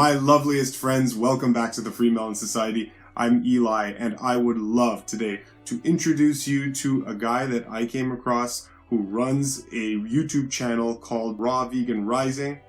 My loveliest friends, welcome back to the FreeMelon Society. I'm Eli, and I would love today to introduce you to a guy that I came across who runs a YouTube channel called Raw Vegan Rising.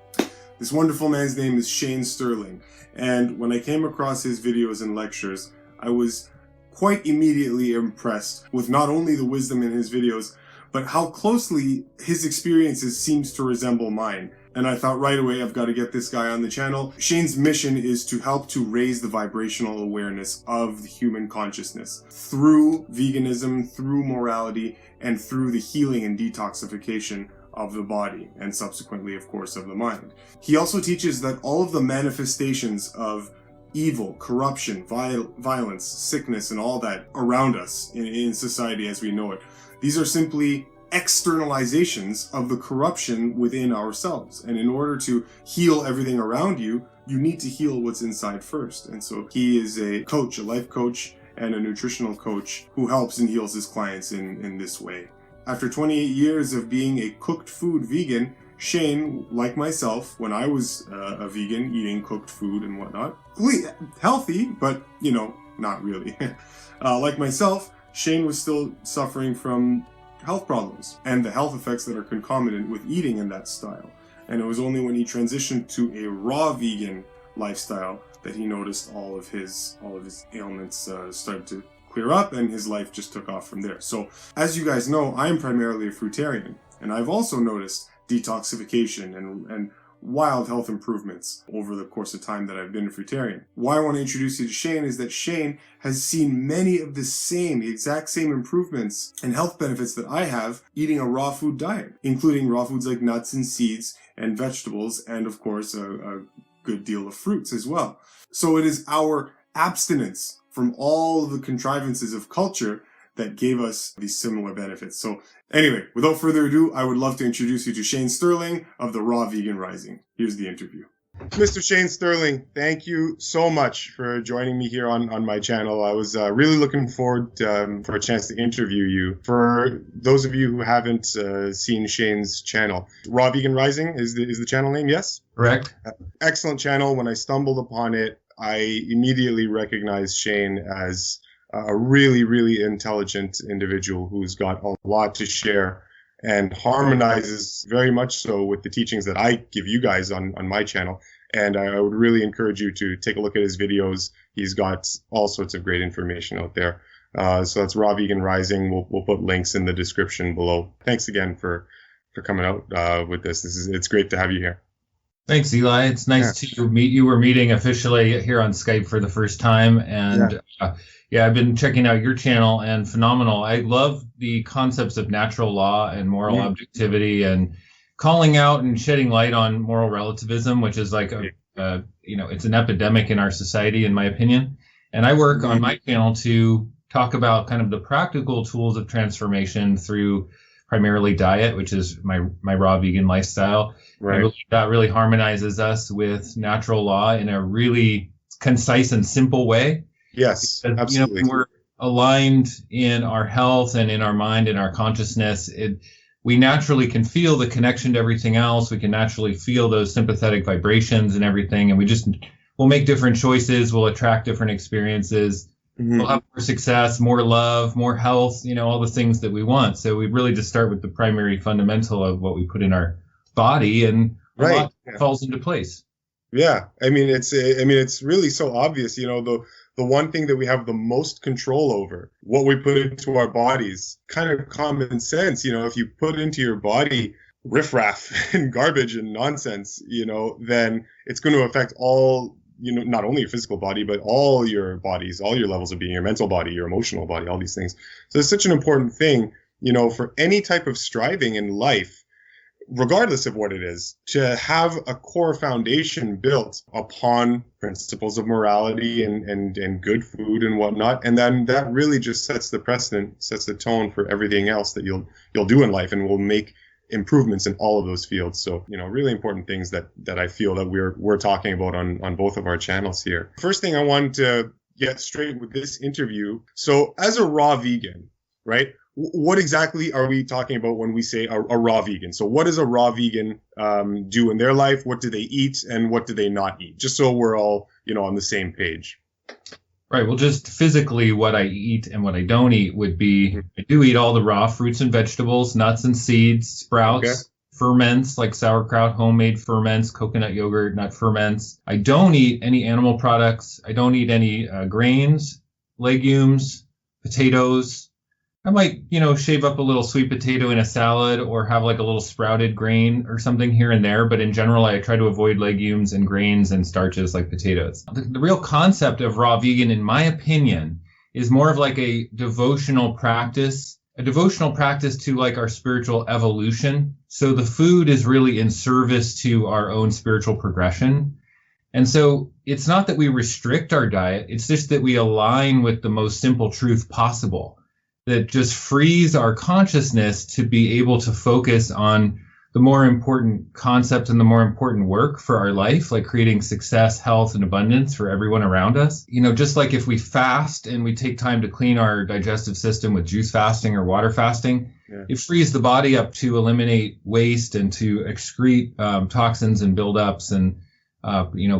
This wonderful man's name is Shane Sterling, and when I came across his videos and lectures, I was quite immediately impressed with not only the wisdom in his videos, but how closely his experiences seems to resemble mine. And I thought right away, I've got to get this guy on the channel. Shane's mission is to help to raise the vibrational awareness of the human consciousness through veganism, through morality, and through the healing and detoxification of the body, and subsequently, of course, of the mind. He also teaches that all of the manifestations of evil, corruption, violence, sickness, and all that around us in society as we know it, these are simply externalizations of the corruption within ourselves. And in order to heal everything around you, you need to heal what's inside first. And so he is a coach, a life coach, and a nutritional coach who helps and heals his clients in this way. After 28 years of being a cooked food vegan, Shane, like myself, when I was a vegan, eating cooked food and whatnot, healthy, but, not really. Like myself, Shane was still suffering from health problems and the health effects that are concomitant with eating in that style. And it was only when he transitioned to a raw vegan lifestyle that he noticed all of his ailments started to clear up, and his life just took off from there. So, as you guys know, I'm primarily a fruitarian, and I've also noticed detoxification and wild health improvements over the course of time that I've been a fruitarian. Why I want to introduce you to Shane is that Shane has seen many of the exact same improvements and health benefits that I have eating a raw food diet, including raw foods like nuts and seeds and vegetables, and of course a good deal of fruits as well. So it is our abstinence from all the contrivances of culture that gave us these similar benefits. So anyway, without further ado, I would love to introduce you to Shane Sterling of the Raw Vegan Rising. Here's the interview. Mr. Shane Sterling, thank you so much for joining me here on my channel. I was really looking forward for a chance to interview you. For those of you who haven't seen Shane's channel, Raw Vegan Rising is the channel name, yes? Correct. Excellent channel. When I stumbled upon it, I immediately recognized Shane as a really, really intelligent individual who's got a lot to share and harmonizes very much so with the teachings that I give you guys on my channel. And I would really encourage you to take a look at his videos. He's got all sorts of great information out there. So that's Raw Vegan Rising. We'll put links in the description below. Thanks again for coming out with this. It's great to have you here. Thanks, Eli. It's nice to meet you. We're meeting officially here on Skype for the first time. And I've been checking out your channel, and phenomenal. I love the concepts of natural law and moral objectivity, and calling out and shedding light on moral relativism, which is like it's an epidemic in our society, in my opinion. And I work on my channel to talk about kind of the practical tools of transformation through primarily diet, which is my raw vegan lifestyle. Right. I believe that really harmonizes us with natural law in a really concise and simple way. Yes, because, absolutely. When we're aligned in our health and in our mind and our consciousness, we naturally can feel the connection to everything else. We can naturally feel those sympathetic vibrations and everything, and we'll make different choices. We'll attract different experiences. We'll have more success, more love, more health, all the things that we want. So we really just start with the primary fundamental of what we put in our body, and a lot falls into place. Yeah. It's really so obvious, the one thing that we have the most control over, what we put into our bodies, kind of common sense. If you put into your body riffraff and garbage and nonsense, then it's going to affect all, not only your physical body, but all your bodies, all your levels of being, your mental body, your emotional body, all these things. So it's such an important thing, for any type of striving in life, regardless of what it is, to have a core foundation built upon principles of morality and good food and whatnot. And then that really just sets the precedent, sets the tone for everything else that you'll do in life, and will make improvements in all of those fields. So, really important things that I feel that we're talking about on both of our channels here. First thing I wanted to get straight with this interview. So as a raw vegan, right? what exactly are we talking about when we say a raw vegan? So what does a raw vegan do in their life? What do they eat and what do they not eat? Just so we're all, on the same page. Right. Well, just physically what I eat and what I don't eat would be, I do eat all the raw fruits and vegetables, nuts and seeds, sprouts, okay, ferments like sauerkraut, homemade ferments, coconut yogurt, nut ferments. I don't eat any animal products. I don't eat any grains, legumes, potatoes. I might, shave up a little sweet potato in a salad or have like a little sprouted grain or something here and there. But in general, I try to avoid legumes and grains and starches like potatoes. The real concept of raw vegan, in my opinion, is more of like a devotional practice to like our spiritual evolution. So the food is really in service to our own spiritual progression. And so it's not that we restrict our diet. It's just that we align with the most simple truth possible, that just frees our consciousness to be able to focus on the more important concepts and the more important work for our life, like creating success, health, and abundance for everyone around us. Just like if we fast and we take time to clean our digestive system with juice fasting or water fasting, it frees the body up to eliminate waste and to excrete toxins and buildups and,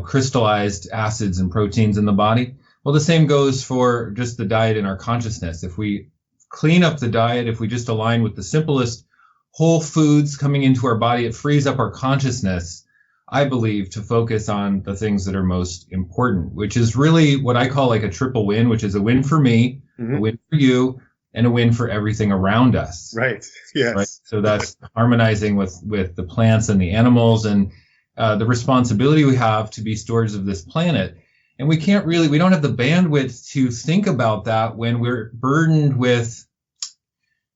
crystallized acids and proteins in the body. Well, the same goes for just the diet and our consciousness. If we clean up the diet, if we just align with the simplest whole foods coming into our body, it frees up our consciousness, I believe, to focus on the things that are most important, which is really what I call like a triple win, which is a win for me, a win for you, and a win for everything around us. Right. Yes. Right? So that's harmonizing with the plants and the animals and the responsibility we have to be stewards of this planet. And we don't have the bandwidth to think about that when we're burdened with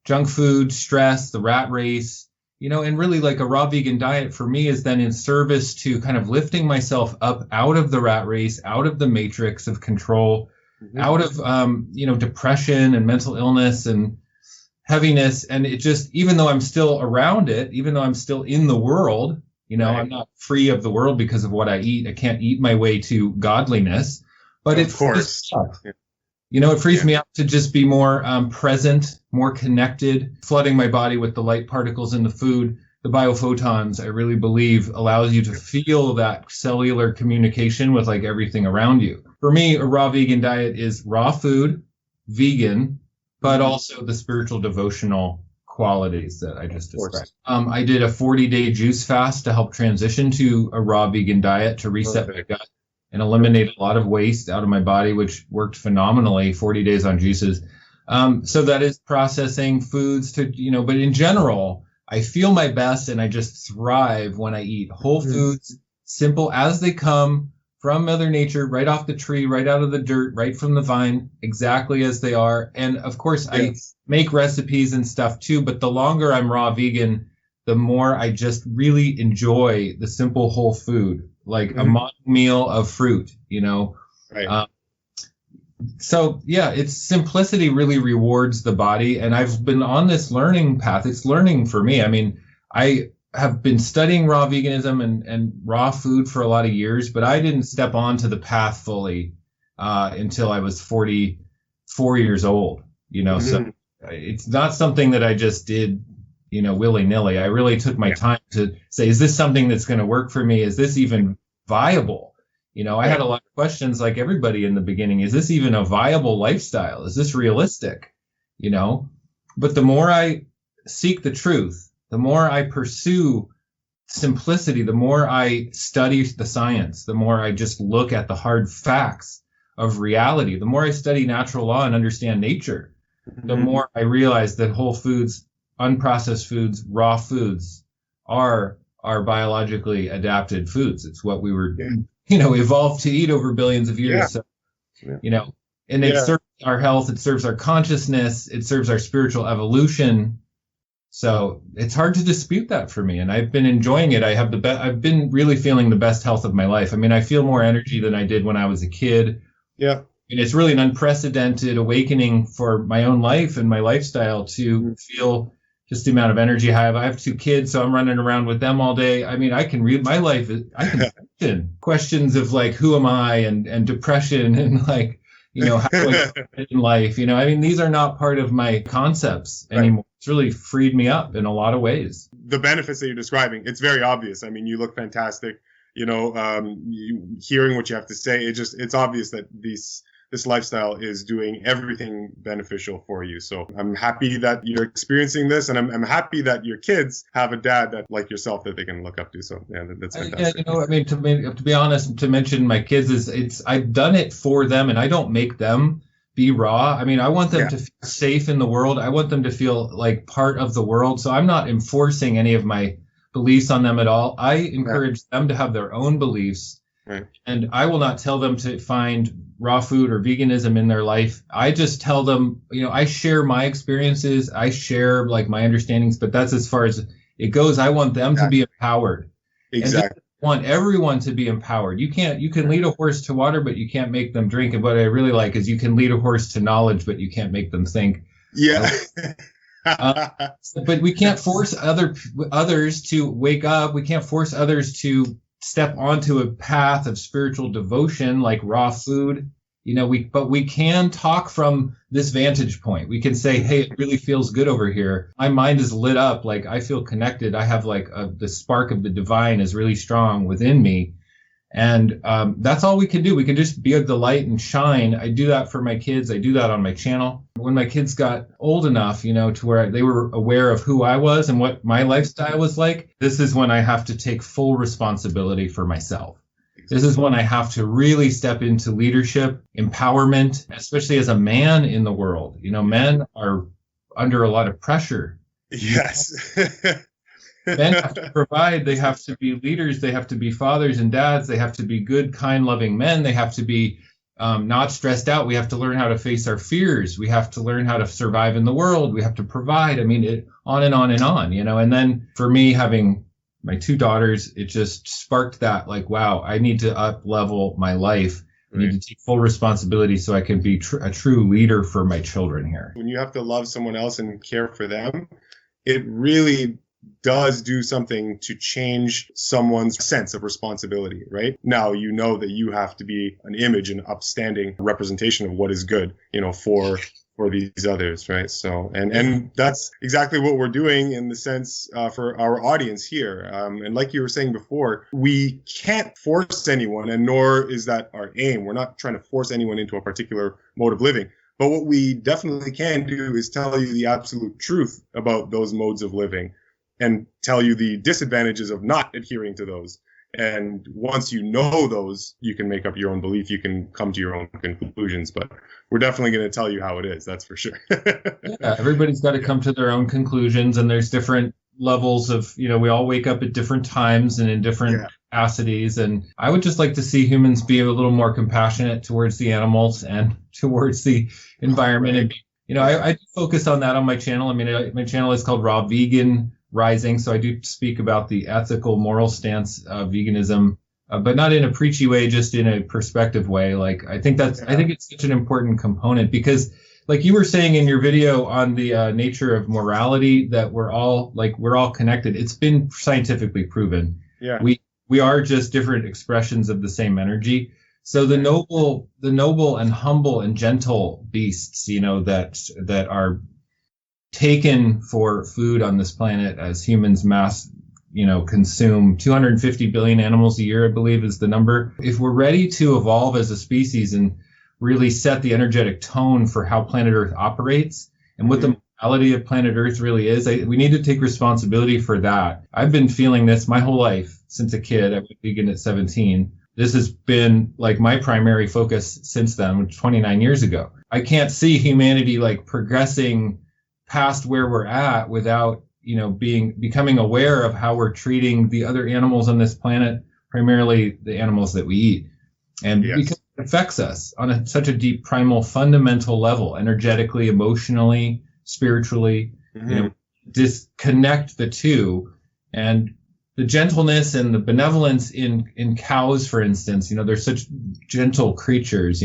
junk food, stress, the rat race, and really like a raw vegan diet for me is then in service to kind of lifting myself up out of the rat race, out of the matrix of control, out of, depression and mental illness and heaviness. And it just, even though I'm still around it, even though I'm still in the world, I'm not free of the world because of what I eat. I can't eat my way to godliness, but it frees me up to just be more present, more connected, flooding my body with the light particles in the food. The biophotons, I really believe, allows you to feel that cellular communication with like everything around you. For me, a raw vegan diet is raw food, vegan, but also the spiritual devotional qualities that I just described. I did a 40-day juice fast to help transition to a raw vegan diet to reset my gut and eliminate a lot of waste out of my body, which worked phenomenally, 40 days on juices. So that is processing foods to, but in general, I feel my best and I just thrive when I eat whole foods, simple as they come from Mother Nature, right off the tree, right out of the dirt, right from the vine, exactly as they are. And of course, I make recipes and stuff too, but the longer I'm raw vegan, the more I just really enjoy the simple whole food, like a modern meal of fruit, Right. So yeah, its simplicity really rewards the body. And I've been on this learning path. It's learning for me. I mean, I have been studying raw veganism and raw food for a lot of years, but I didn't step onto the path fully until I was 44 years old, so it's not something that I just did, willy-nilly. I really took my time to say, is this something that's going to work for me? Is this even viable? I had a lot of questions like everybody in the beginning. Is this even a viable lifestyle? Is this realistic? But the more I seek the truth, the more I pursue simplicity, the more I study the science, the more I just look at the hard facts of reality, the more I study natural law and understand nature, the more I realize that whole foods, unprocessed foods, raw foods are biologically adapted foods. It's what we were, evolved to eat over billions of years. So, and it serves our health, it serves our consciousness, it serves our spiritual evolution. So it's hard to dispute that for me. And I've been enjoying it. I've been really feeling the best health of my life. I mean, I feel more energy than I did when I was a kid. Yeah. And it's really an unprecedented awakening for my own life and my lifestyle to feel just the amount of energy I have. I have 2 kids, so I'm running around with them all day. I mean, I can read my life. I can question questions of like, who am I and depression and like, how do I fit in life? I mean, these are not part of my concepts anymore. Right. It's really freed me up in a lot of ways. The benefits that you're describing, it's very obvious. I mean, you look fantastic. Hearing what you have to say, it's obvious that this lifestyle is doing everything beneficial for you. So I'm happy that you're experiencing this, and I'm happy that your kids have a dad that like yourself that they can look up to. So yeah, that's fantastic. Yeah, I mean, to be honest, to mention my kids I've done it for them, and I don't make them be raw. I mean, I want them to feel safe in the world. I want them to feel like part of the world. So I'm not enforcing any of my beliefs on them at all. I encourage them to have their own beliefs. Right. And I will not tell them to find raw food or veganism in their life. I just tell them, I share my experiences. I share like my understandings, but that's as far as it goes. I want them to be empowered. Exactly. I want everyone to be empowered. You can lead a horse to water, but you can't make them drink. And what I really like is you can lead a horse to knowledge, but you can't make them think. Yeah. But we can't force others to wake up. We can't force others to step onto a path of spiritual devotion like raw food. But we can talk from this vantage point. We can say, hey, it really feels good over here. My mind is lit up. Like I feel connected. I have like the spark of the divine is really strong within me. And that's all we can do. We can just be the light and shine. I do that for my kids. I do that on my channel. When my kids got old enough, to where they were aware of who I was and what my lifestyle was like, this is when I have to take full responsibility for myself. This is when I have to really step into leadership, empowerment, especially as a man in the world. Men are under a lot of pressure. Yes. Men have to provide. They have to be leaders. They have to be fathers and dads. They have to be good, kind, loving men. They have to be not stressed out. We have to learn how to face our fears. We have to learn how to survive in the world. We have to provide. I mean, on and on and on, And then for me, having my two daughters, it just sparked that like, wow, I need to up level my life. I need to take full responsibility so I can be a true leader for my children here. When you have to love someone else and care for them, it really does do something to change someone's sense of responsibility, right? Now you know that you have to be an image and upstanding representation of what is good, for these others, right? So, and that's exactly what we're doing in the sense for our audience here. And like you were saying before, we can't force anyone, and nor is that our aim. We're not trying to force anyone into a particular mode of living. But what we definitely can do is tell you the absolute truth about those modes of living and tell you the disadvantages of not adhering to those. And once you know those, you can make up your own belief. You can come to your own conclusions. But we're definitely going to tell you how it is. That's for sure. Yeah, everybody's got to come to their own conclusions. And there's different levels of, we all wake up at different times and in different capacities. And I would just like to see humans be a little more compassionate towards the animals and towards the environment. And, I do focus on that on my channel. I mean, my channel is called Raw Vegan Rising. So I do speak about the ethical, moral stance of veganism, but not in a preachy way, just in a perspective way. Like, I think it's such an important component because like you were saying in your video on the nature of morality, that we're all connected. It's been scientifically proven. Yeah. We are just different expressions of the same energy. So the noble and humble and gentle beasts, that are taken for food on this planet as humans consume 250 billion animals a year, I believe is the number. If we're ready to evolve as a species and really set the energetic tone for how planet Earth operates and what the morality of planet Earth really is, we need to take responsibility for that. I've been feeling this my whole life since a kid. I went vegan at 17. This has been like my primary focus since then, 29 years ago. I can't see humanity like progressing past where we're at without, becoming aware of how we're treating the other animals on this planet, primarily the animals that we eat. And because it affects us on such a deep, primal, fundamental level, energetically, emotionally, spiritually, disconnect the two. And the gentleness and the benevolence in cows, for instance, they're such gentle creatures,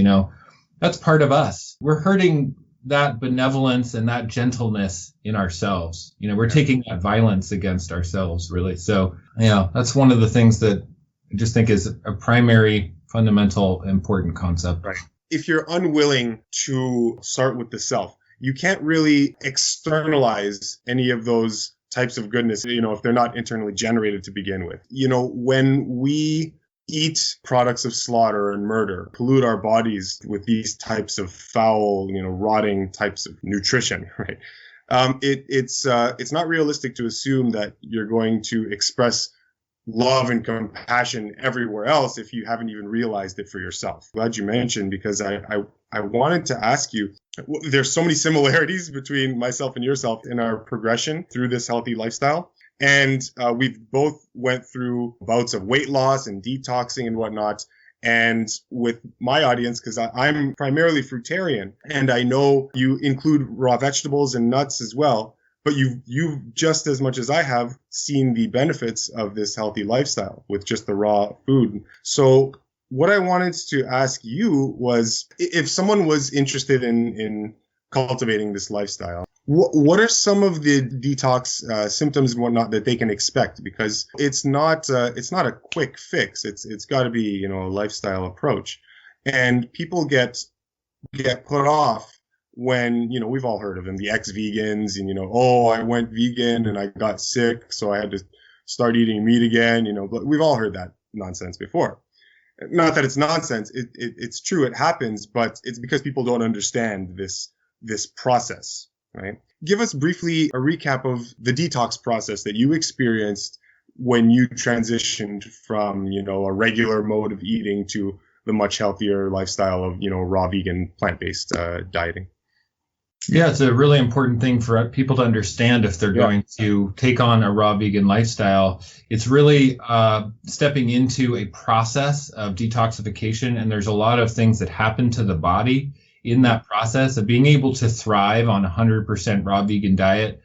that's part of us. We're hurting that benevolence and that gentleness in ourselves. We're taking that violence against ourselves, really. So, that's one of the things that I just think is a primary, fundamental, important concept. Right. if you're unwilling to start with the self, you can't really externalize any of those types of goodness, if they're not internally generated to begin with. When we eat products of slaughter and murder, pollute our bodies with these types of foul, rotting types of nutrition, right? It's not realistic to assume that you're going to express love and compassion everywhere else if you haven't even realized it for yourself. Glad you mentioned, because I wanted to ask you, there's so many similarities between myself and yourself in our progression through this healthy lifestyle. And we've both went through bouts of weight loss and detoxing and whatnot. And with my audience, because I'm primarily fruitarian, and I know you include raw vegetables and nuts as well, but you've just as much as I have seen the benefits of this healthy lifestyle with just the raw food. So what I wanted to ask you was, if someone was interested in cultivating this lifestyle, what are some of the detox symptoms and whatnot that they can expect? Because it's not a quick fix. It's got to be a lifestyle approach, and people get put off when we've all heard of them, the ex-vegans, and I went vegan and I got sick, so I had to start eating meat again. But we've all heard that nonsense before. Not that it's nonsense. It's true. It happens, but it's because people don't understand this process. Right? Give us briefly a recap of the detox process that you experienced when you transitioned from, a regular mode of eating to the much healthier lifestyle of, raw vegan plant-based dieting. Yeah, it's a really important thing for people to understand if they're going to take on a raw vegan lifestyle. It's really stepping into a process of detoxification, and there's a lot of things that happen to the body in that process of being able to thrive on a 100% raw vegan diet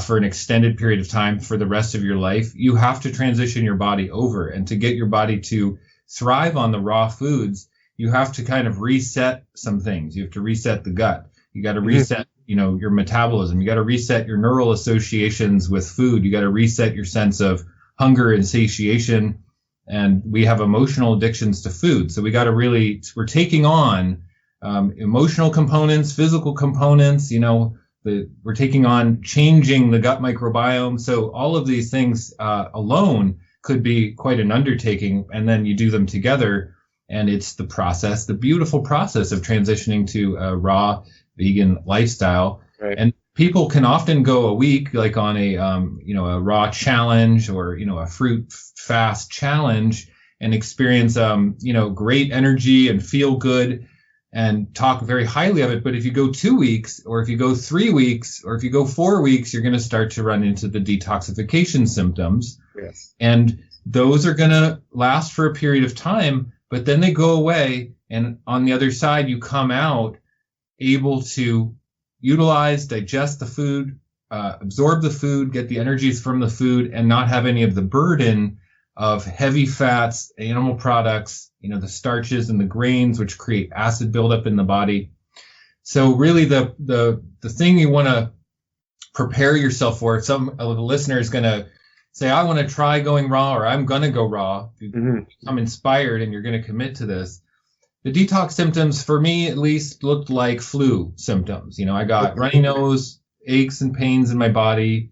for an extended period of time for the rest of your life. You have to transition your body over, and to get your body to thrive on the raw foods, you have to kind of reset some things. You have to reset the gut. You got to reset, your metabolism. You got to reset your neural associations with food. You got to reset your sense of hunger and satiation. And we have emotional addictions to food. So we're taking on emotional components, physical components, we're taking on changing the gut microbiome. So all of these things alone could be quite an undertaking. And then you do them together, and it's the beautiful process of transitioning to a raw vegan lifestyle. Right. And people can often go a week, like on a raw challenge or, a fruit fast challenge, and experience, great energy and feel good and talk very highly of it. But if you go 2 weeks, or if you go 3 weeks, or if you go 4 weeks, you're going to start to run into the detoxification symptoms. Yes. And those are going to last for a period of time, but then they go away. And on the other side, you come out able to utilize, digest the food, absorb the food, get the energies from the food, and not have any of the burden of heavy fats, animal products, the starches and the grains, which create acid buildup in the body. So really the thing you want to prepare yourself for, if some of the listener is going to say, I want to try going raw, or I'm going to go raw, you become inspired and you're going to commit to this. The detox symptoms, for me at least, looked like flu symptoms. I got runny nose, aches and pains in my body.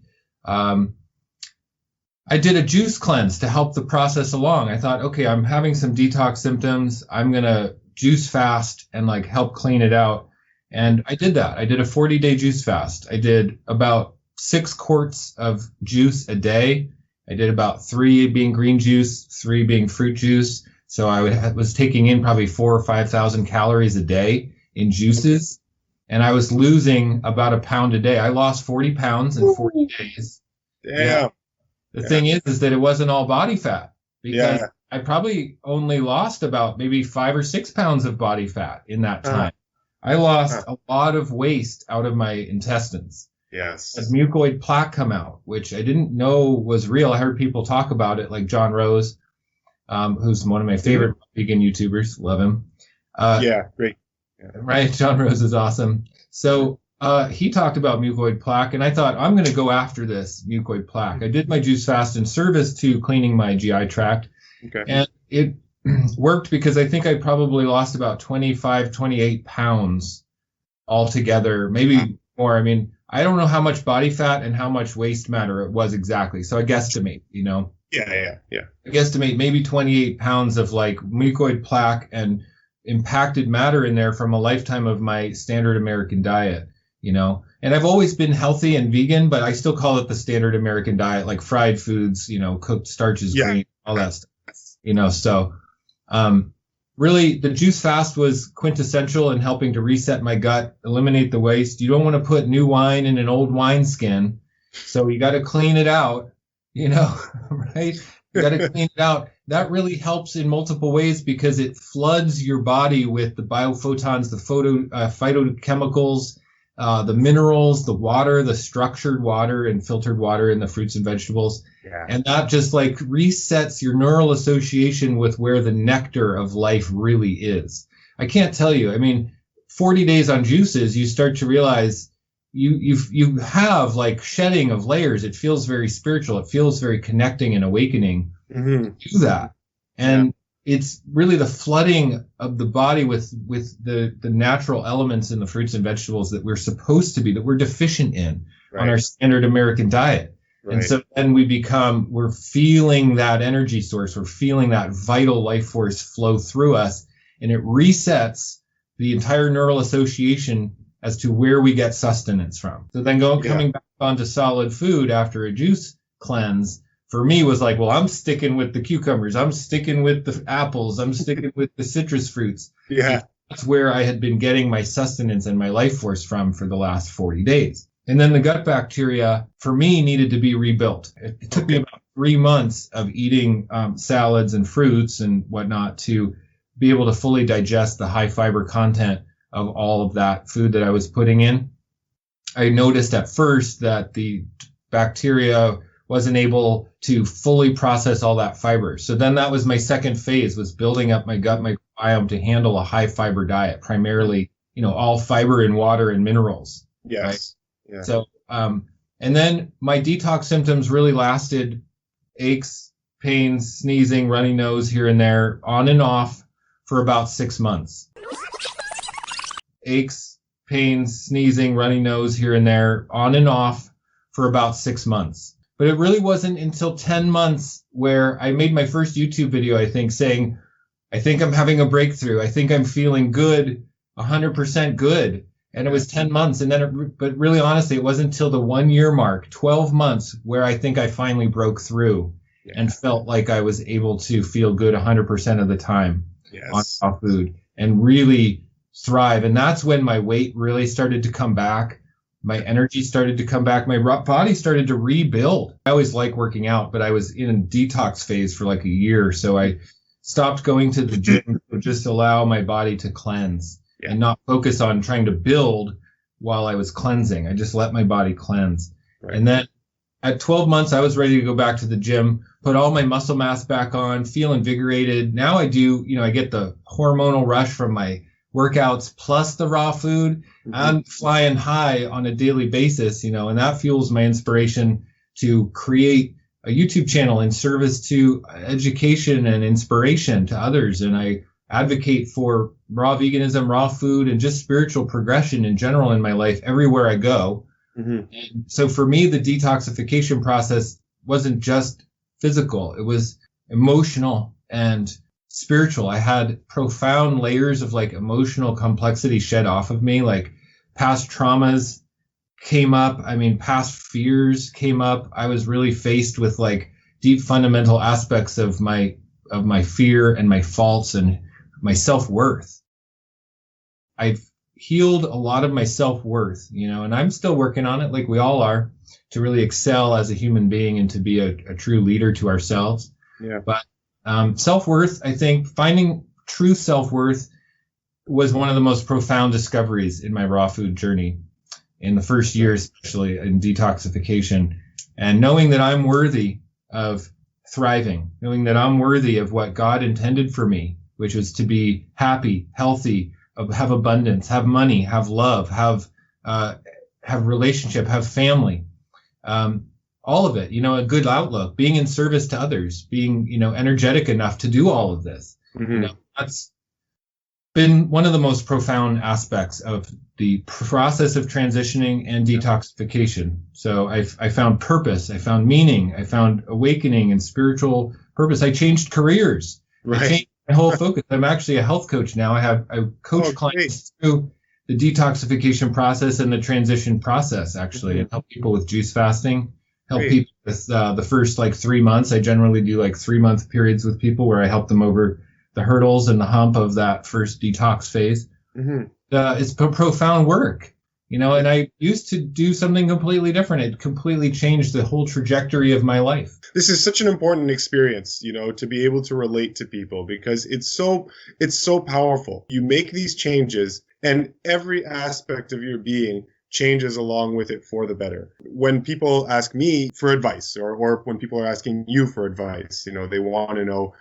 I did a juice cleanse to help the process along. I thought, okay, I'm having some detox symptoms. I'm going to juice fast and help clean it out. And I did that. I did a 40-day juice fast. I did about 6 quarts of juice a day. I did about 3 being green juice, 3 being fruit juice. So I was taking in probably 4,000 or 5,000 calories a day in juices. And I was losing about a pound a day. I lost 40 pounds in 40 days. Damn. Yeah. The thing is that it wasn't all body fat, because I probably only lost about maybe 5 or 6 pounds of body fat in that time. I lost a lot of waste out of my intestines. Yes. As mucoid plaque come out, which I didn't know was real. I heard people talk about it, like John Rose, who's one of my favorite vegan YouTubers. Love him. Great. Yeah. Right. John Rose is awesome. So he talked about mucoid plaque, and I thought, I'm going to go after this mucoid plaque. I did my juice fast in service to cleaning my GI tract, and it worked because I think I probably lost about 25, 28 pounds altogether, maybe more. I mean, I don't know how much body fat and how much waste matter it was exactly. So I guesstimate, Yeah. I guesstimate maybe 28 pounds of like mucoid plaque and impacted matter in there from a lifetime of my standard American diet, And I've always been healthy and vegan, but I still call it the standard American diet, like fried foods, cooked starches, green, all that stuff, So really, the juice fast was quintessential in helping to reset my gut, eliminate the waste. You don't want to put new wine in an old wineskin, so you got to clean it out, right? You got to clean it out. That really helps in multiple ways because it floods your body with the biophotons, the phytochemicals, the minerals, the water, the structured water and filtered water in the fruits and vegetables. Yeah. And that just like resets your neural association with where the nectar of life really is. I can't tell you. I mean, 40 days on juices, you start to realize you have like shedding of layers. It feels very spiritual. It feels very connecting and awakening to that. And it's really the flooding of the body with the natural elements in the fruits and vegetables that we're supposed to be, that we're deficient in on our standard American diet. Right. And so then we're feeling that energy source, we're feeling that vital life force flow through us, and it resets the entire neural association as to where we get sustenance from. So then coming back onto solid food after a juice cleanse, for me was like, well, I'm sticking with the cucumbers, I'm sticking with the apples, I'm sticking with the citrus fruits. Yeah. That's where I had been getting my sustenance and my life force from for the last 40 days. And then the gut bacteria, for me, needed to be rebuilt. It took me about 3 months of eating salads and fruits and whatnot to be able to fully digest the high fiber content of all of that food that I was putting in. I noticed at first that the bacteria wasn't able to fully process all that fiber. So then that was my second phase, was building up my gut microbiome to handle a high fiber diet, primarily, all fiber and water and minerals. Yes. Right? Yeah. So, and then my detox symptoms really lasted: aches, pains, sneezing, runny nose here and there, on and off for about 6 months. Aches, pains, sneezing, runny nose here and there, on and off for about 6 months. But it really wasn't until 10 months where I made my first YouTube video, I think, saying, I think I'm having a breakthrough. I think I'm feeling good, 100% good. And it was 10 months. And then, but really honestly, it wasn't until the 1 year mark, 12 months, where I think I finally broke through and felt like I was able to feel good 100% of the time on raw food and really thrive. And that's when my weight really started to come back. My energy started to come back. My body started to rebuild. I always like working out, but I was in a detox phase for like a year. So I stopped going to the gym to just allow my body to cleanse. And not focus on trying to build while I was cleansing. I just let my body cleanse. Right. And then at 12 months, I was ready to go back to the gym, put all my muscle mass back on, feel invigorated. Now I do, I get the hormonal rush from my workouts plus the raw food. Mm-hmm. I'm flying high on a daily basis, and that fuels my inspiration to create a YouTube channel in service to education and inspiration to others. And I advocate for raw veganism, raw food, and just spiritual progression in general in my life everywhere I go. Mm-hmm. And so for me, the detoxification process wasn't just physical. It was emotional and spiritual. I had profound layers of like emotional complexity shed off of me, like past traumas came up. I mean, past fears came up. I was really faced with like deep fundamental aspects of my fear and my faults and my self-worth. I've healed a lot of my self-worth, and I'm still working on it, like we all are, to really excel as a human being and to be a true leader to ourselves. Yeah. But self-worth, I think finding true self-worth was one of the most profound discoveries in my raw food journey in the first year, especially in detoxification, and knowing that I'm worthy of thriving, knowing that I'm worthy of what God intended for me, which was to be happy, healthy, have abundance, have money, have love, have relationship, have family, all of it, a good outlook, being in service to others, being, energetic enough to do all of this. That's been one of the most profound aspects of the process of transitioning and detoxification. So I found purpose, I found meaning, I found awakening and spiritual purpose. I changed careers. Right. I changed my whole focus. I'm actually a health coach now. I coach clients through the detoxification process and the transition process, actually, and help people with juice fasting, help people with the first 3 months. I generally do 3-month periods with people where I help them over the hurdles and the hump of that first detox phase. It's profound work, and I used to do something completely different. It completely changed the whole trajectory of my life. This is such an important experience, to be able to relate to people, because it's so powerful. You make these changes and every aspect of your being changes along with it for the better. When people ask me for advice, or when people are asking you for advice, they want to know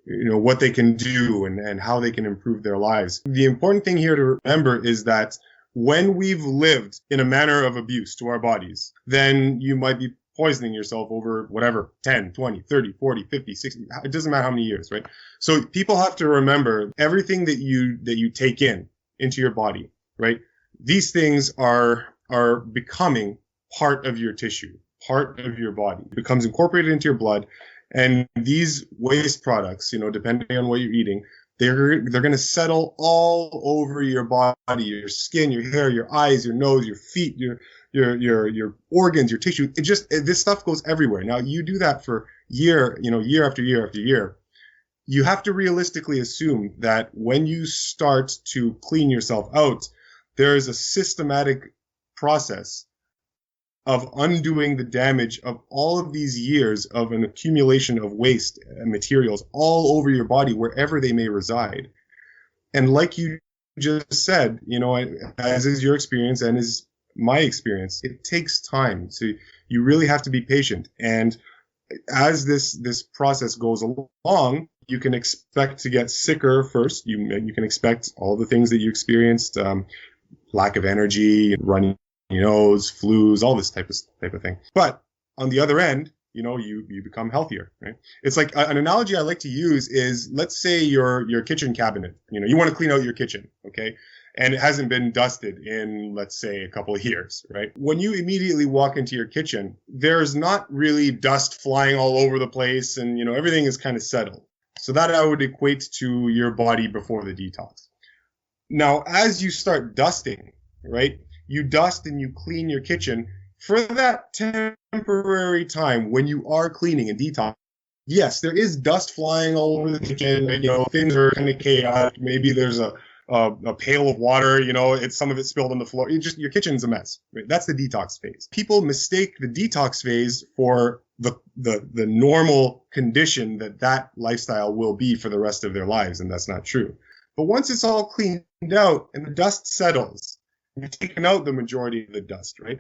what they can do and how they can improve their lives. The important thing here to remember is that when we've lived in a manner of abuse to our bodies, then you might be poisoning yourself over whatever, 10, 20, 30, 40, 50, 60, it doesn't matter how many years, right? So people have to remember everything that you take into your body, right? These things are becoming part of your tissue, part of your body. It becomes incorporated into your blood. And these waste products, depending on what you're eating, they're going to settle all over your body, your skin, your hair, your eyes, your nose, your feet, your organs, your tissue. This stuff goes everywhere. Now, you do that for year after year after year. You have to realistically assume that when you start to clean yourself out, there is a systematic process of undoing the damage of all of these years of an accumulation of waste and materials all over your body, wherever they may reside. And like you just said, as is your experience and is my experience, it takes time. So you really have to be patient. And as this process goes along, you can expect to get sicker first. You can expect all the things that you experienced, lack of energy, running nose, flus, all this type of thing. But on the other end, you become healthier, right? It's like an analogy I like to use is, let's say your kitchen cabinet, you want to clean out your kitchen, okay? And it hasn't been dusted in, let's say, a couple of years, right? When you immediately walk into your kitchen, there's not really dust flying all over the place, and, everything is kind of settled. So that I would equate to your body before the detox. Now, as you start dusting, right, you dust and you clean your kitchen for that temporary time when you are cleaning and detox. Yes, there is dust flying all over the kitchen, and, things are kind of chaotic. Maybe there's a pail of water, some of it spilled on the floor. Your kitchen's a mess. Right? That's the detox phase. People mistake the detox phase for the normal condition that lifestyle will be for the rest of their lives, and that's not true. But once it's all cleaned out and the dust settles, you've taken out the majority of the dust, right?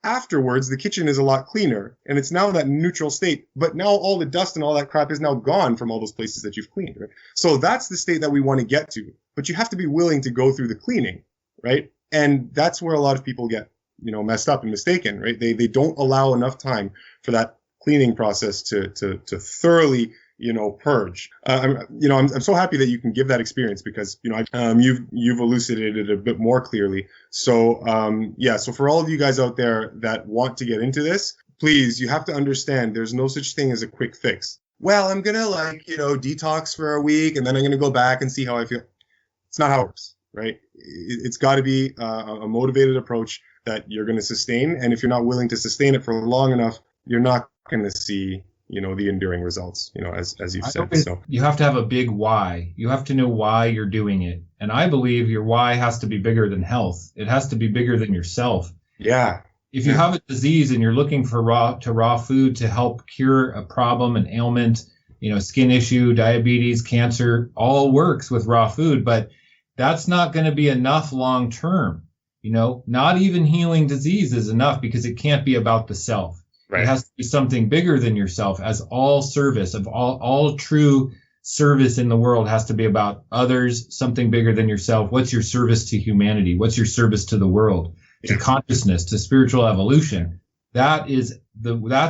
Afterwards, the kitchen is a lot cleaner, and it's now that neutral state. But now all the dust and all that crap is now gone from all those places that you've cleaned, right? So that's the state that we want to get to. But you have to be willing to go through the cleaning, right? And that's where a lot of people get, messed up and mistaken, right? They don't allow enough time for that cleaning process to thoroughly, purge. I'm so happy that you can give that experience, because, you've elucidated it a bit more clearly. So, so for all of you guys out there that want to get into this, please, you have to understand there's no such thing as a quick fix. Well, I'm going to detox for a week and then I'm going to go back and see how I feel. It's not how it works, right? It's got to be a motivated approach that you're going to sustain. And if you're not willing to sustain it for long enough, you're not going to see, the enduring results, as you've said. So you have to have a big why. You have to know why you're doing it. And I believe your why has to be bigger than health. It has to be bigger than yourself. Yeah. If you have a disease and you're looking for raw food to help cure a problem, an ailment, skin issue, diabetes, cancer, all works with raw food, but that's not going to be enough long term. Not even healing disease is enough, because it can't be about the self. Right. It has to be something bigger than yourself, as all service of all true service in the world has to be about others, something bigger than yourself. What's your service to humanity? What's your service to the world, to consciousness, to spiritual evolution? That's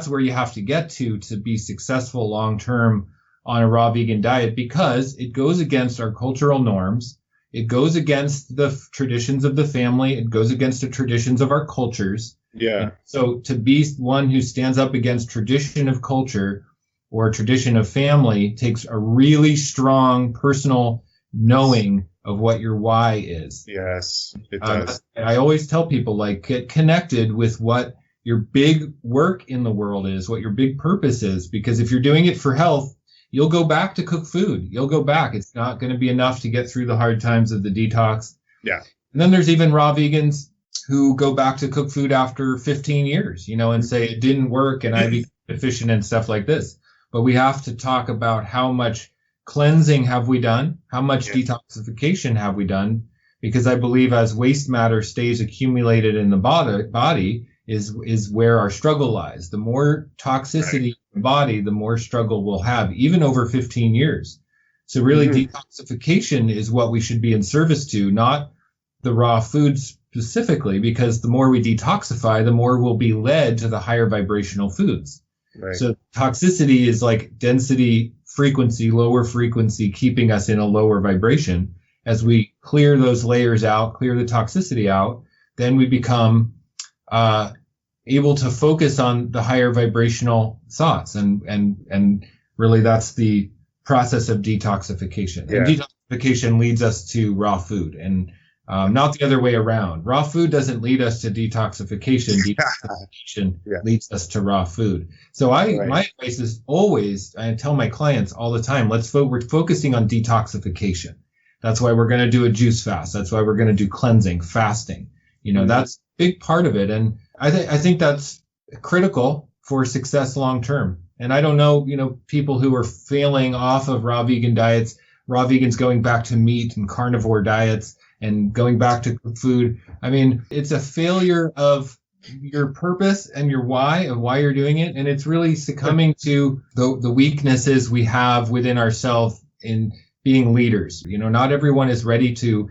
where you have to get to be successful long term on a raw vegan diet because it goes against our cultural norms. It goes against the traditions of the family. It goes against the traditions of our cultures. Yeah. And so to be one who stands up against tradition of culture or tradition of family takes a really strong personal knowing of what your why is. Yes, it does. I always tell people, like, get connected with what your big work in the world is, what your big purpose is, because if you're doing it for health, you'll go back to cook food. You'll go back. It's not going to be enough to get through the hard times of the detox. Yeah. And then there's even raw vegans who go back to cook food after 15 years, and say it didn't work and I became deficient and stuff like this. But we have to talk about how much cleansing have we done? How much detoxification have we done? Because I believe as waste matter stays accumulated in the body is where our struggle lies. The more toxicity in the body, the more struggle we'll have, even over 15 years. So really detoxification is what we should be in service to, not the raw food specifically, because the more we detoxify, the more we'll be led to the higher vibrational foods. Right. So toxicity is like density, frequency, lower frequency, keeping us in a lower vibration. As we clear those layers out, clear the toxicity out, then we become able to focus on the higher vibrational thoughts. And really that's the process of detoxification. Yeah. And detoxification leads us to raw food, and not the other way around. Raw food doesn't lead us to detoxification. Detoxification leads us to raw food. So my advice is always, I tell my clients all the time, we're focusing on detoxification. That's why we're going to do a juice fast. That's why we're going to do cleansing, fasting. That's a big part of it. And I think that's critical for success long term. And I don't know, people who are failing off of raw vegan diets, raw vegans going back to meat and carnivore diets and going back to food. I mean, it's a failure of your purpose and your why of why you're doing it. And it's really succumbing to the weaknesses we have within ourselves in being leaders. Not everyone is ready to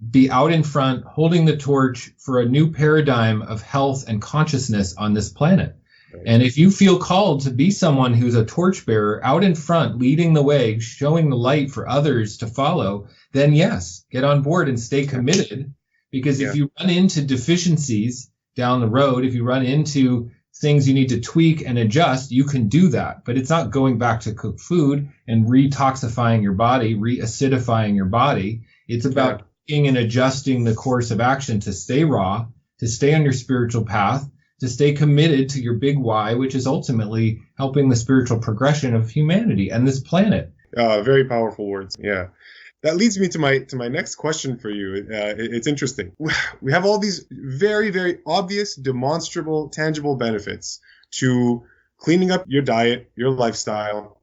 be out in front, holding the torch for a new paradigm of health and consciousness on this planet. Right. And if you feel called to be someone who's a torchbearer out in front, leading the way, showing the light for others to follow, then yes, get on board and stay committed. Because if you run into deficiencies down the road, if you run into things you need to tweak and adjust, you can do that. But it's not going back to cook food and retoxifying your body, reacidifying your body. It's about and adjusting the course of action to stay raw, to stay on your spiritual path, to stay committed to your big why, which is ultimately helping the spiritual progression of humanity and this planet. Very powerful words. Yeah. That leads me to my next question for you. It's interesting. We have all these very, very obvious, demonstrable, tangible benefits to cleaning up your diet, your lifestyle,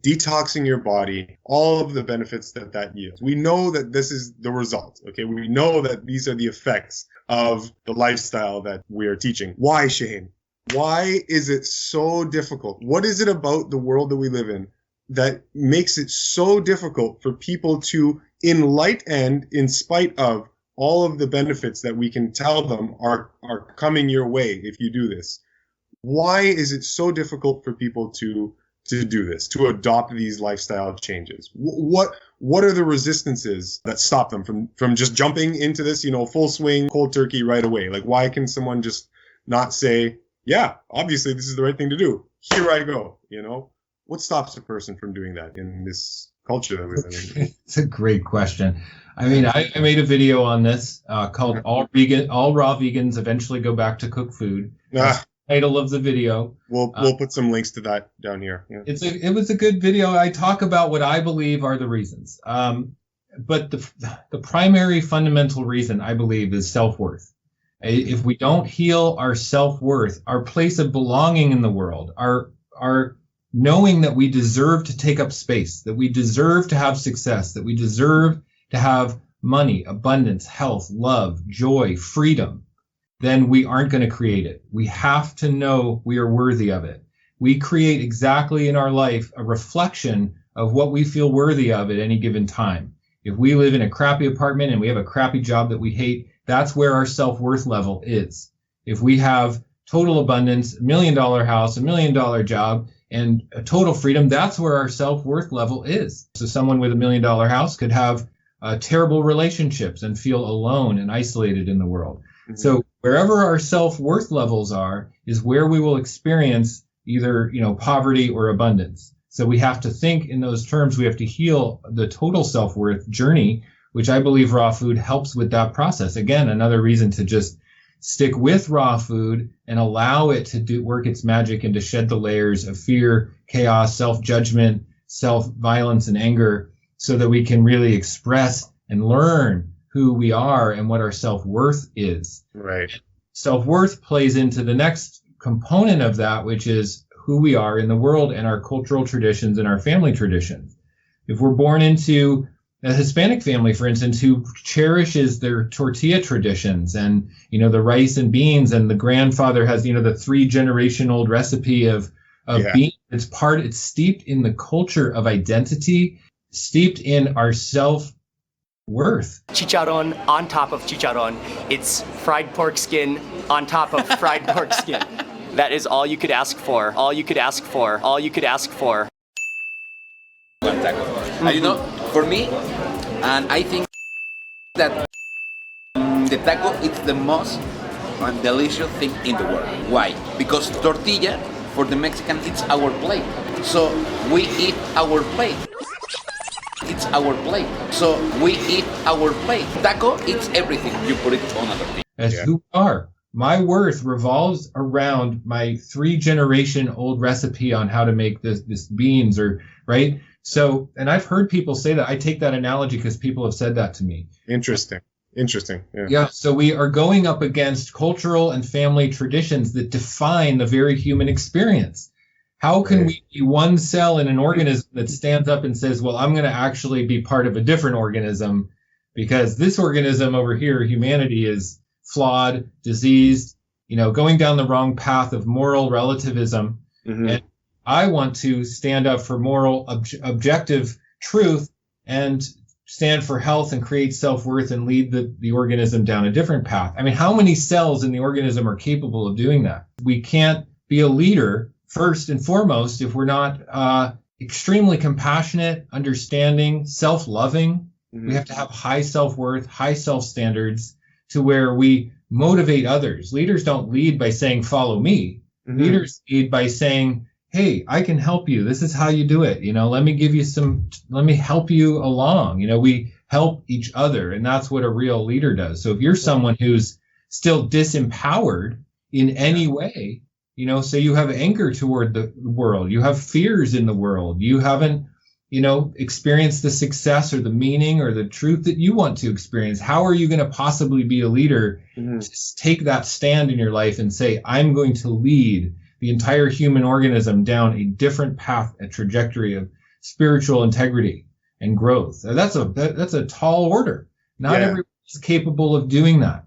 detoxing your body, all of the benefits that yields. We know that this is the result, okay? We know that these are the effects of the lifestyle that we are teaching. Why, Shane? Why is it so difficult? What is it about the world that we live in that makes it so difficult for people to, in light and in spite of all of the benefits that we can tell them are coming your way if you do this? Why is it so difficult for people to do this, to adopt these lifestyle changes? What are the resistances that stop them from just jumping into this, full swing, cold turkey right away? Like, why can someone just not say, yeah, obviously this is the right thing to do. Here I go, What stops a person from doing that in this culture that we live in? It's a great question. I mean, I made a video on this called All Raw Vegans Eventually Go Back to Cook Food. Title of the video. We'll put some links to that down here. Yeah. It was a good video. I talk about what I believe are the reasons. But the primary fundamental reason I believe is self-worth. If we don't heal our self-worth, our place of belonging in the world, our knowing that we deserve to take up space, that we deserve to have success, that we deserve to have money, abundance, health, love, joy, freedom, then we aren't going to create it. We have to know we are worthy of it. We create exactly in our life a reflection of what we feel worthy of at any given time. If we live in a crappy apartment and we have a crappy job that we hate, that's where our self-worth level is. If we have total abundance, $1 million house, $1 million job, and a total freedom, that's where our self-worth level is. So someone with $1 million house could have terrible relationships and feel alone and isolated in the world. Mm-hmm. So wherever our self-worth levels are is where we will experience either, poverty or abundance. So we have to think in those terms. We have to heal the total self-worth journey, which I believe raw food helps with that process. Again, another reason to just stick with raw food and allow it to work its magic and to shed the layers of fear, chaos, self-judgment, self-violence, and anger, so that we can really express and learn who we are and what our self-worth is. Right. Self-worth plays into the next component of that, which is who we are in the world and our cultural traditions and our family traditions. If we're born into a Hispanic family, for instance, who cherishes their tortilla traditions and, the rice and beans, and the grandfather has, the 3-generation-old recipe of beans, it's steeped in the culture of identity, steeped in our self-worth. Chicharron on top of chicharron. It's fried pork skin on top of fried pork skin. That is all you could ask for. All you could ask for. All you could ask for. One taco. For me, and I think that the taco is the most delicious thing in the world. Why? Because tortilla, for the Mexican, it's our plate. So we eat our plate. It's our plate. So we eat our plate. Taco, it's everything. You put it on a tortilla. As who we are. My worth revolves around my 3-generation-old recipe on how to make this beans, right? So, and I've heard people say that. I take that analogy because people have said that to me. Interesting. Yeah. So we are going up against cultural and family traditions that define the very human experience. How can we be one cell in an organism that stands up and says, well, I'm going to actually be part of a different organism because this organism over here, humanity, is flawed, diseased, going down the wrong path of moral relativism. Mm-hmm. And I want to stand up for moral, objective truth and stand for health and create self-worth and lead the organism down a different path. I mean, how many cells in the organism are capable of doing that? We can't be a leader first and foremost if we're not extremely compassionate, understanding, self-loving. Mm-hmm. We have to have high self-worth, high self-standards to where we motivate others. Leaders don't lead by saying, follow me. Mm-hmm. Leaders lead by saying, hey, I can help you. This is how you do it. Let me help you along. We help each other. And that's what a real leader does. So if you're someone who's still disempowered in any way, so you have anger toward the world, you have fears in the world, you haven't, experienced the success or the meaning or the truth that you want to experience, how are you going to possibly be a leader to take that stand in your life and say, I'm going to lead the entire human organism down a different path, a trajectory of spiritual integrity and growth? That's a tall order. Not everyone is capable of doing that.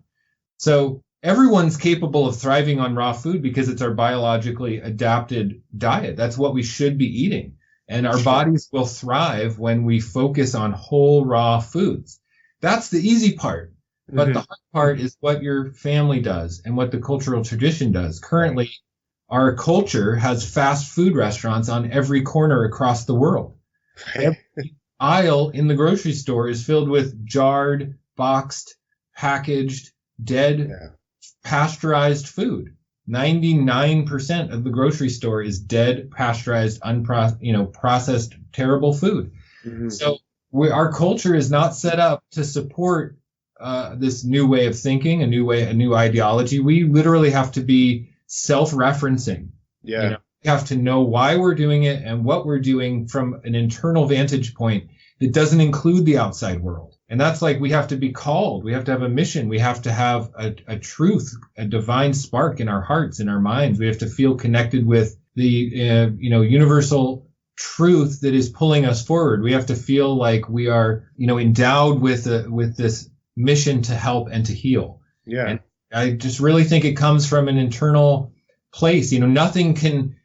So everyone's capable of thriving on raw food because it's our biologically adapted diet. That's what we should be eating. And our bodies will thrive when we focus on whole raw foods. That's the easy part. But the hard part is what your family does and what the cultural tradition does. Currently, our culture has fast food restaurants on every corner across the world. Every aisle in the grocery store is filled with jarred, boxed, packaged, dead, pasteurized food. 99% of the grocery store is dead, pasteurized, processed, terrible food. Mm-hmm. So our culture is not set up to support this new way of thinking, a new ideology. We literally have to be self-referencing. We have to know why we're doing it and what we're doing from an internal vantage point that doesn't include the outside world. And that's like, we have to be called. We have to have a mission. We have to have a truth, a divine spark in our hearts, in our minds. We have to feel connected with the, universal truth that is pulling us forward. We have to feel like we are, endowed with this mission to help and to heal. Yeah. And I just really think it comes from an internal place. Nothing can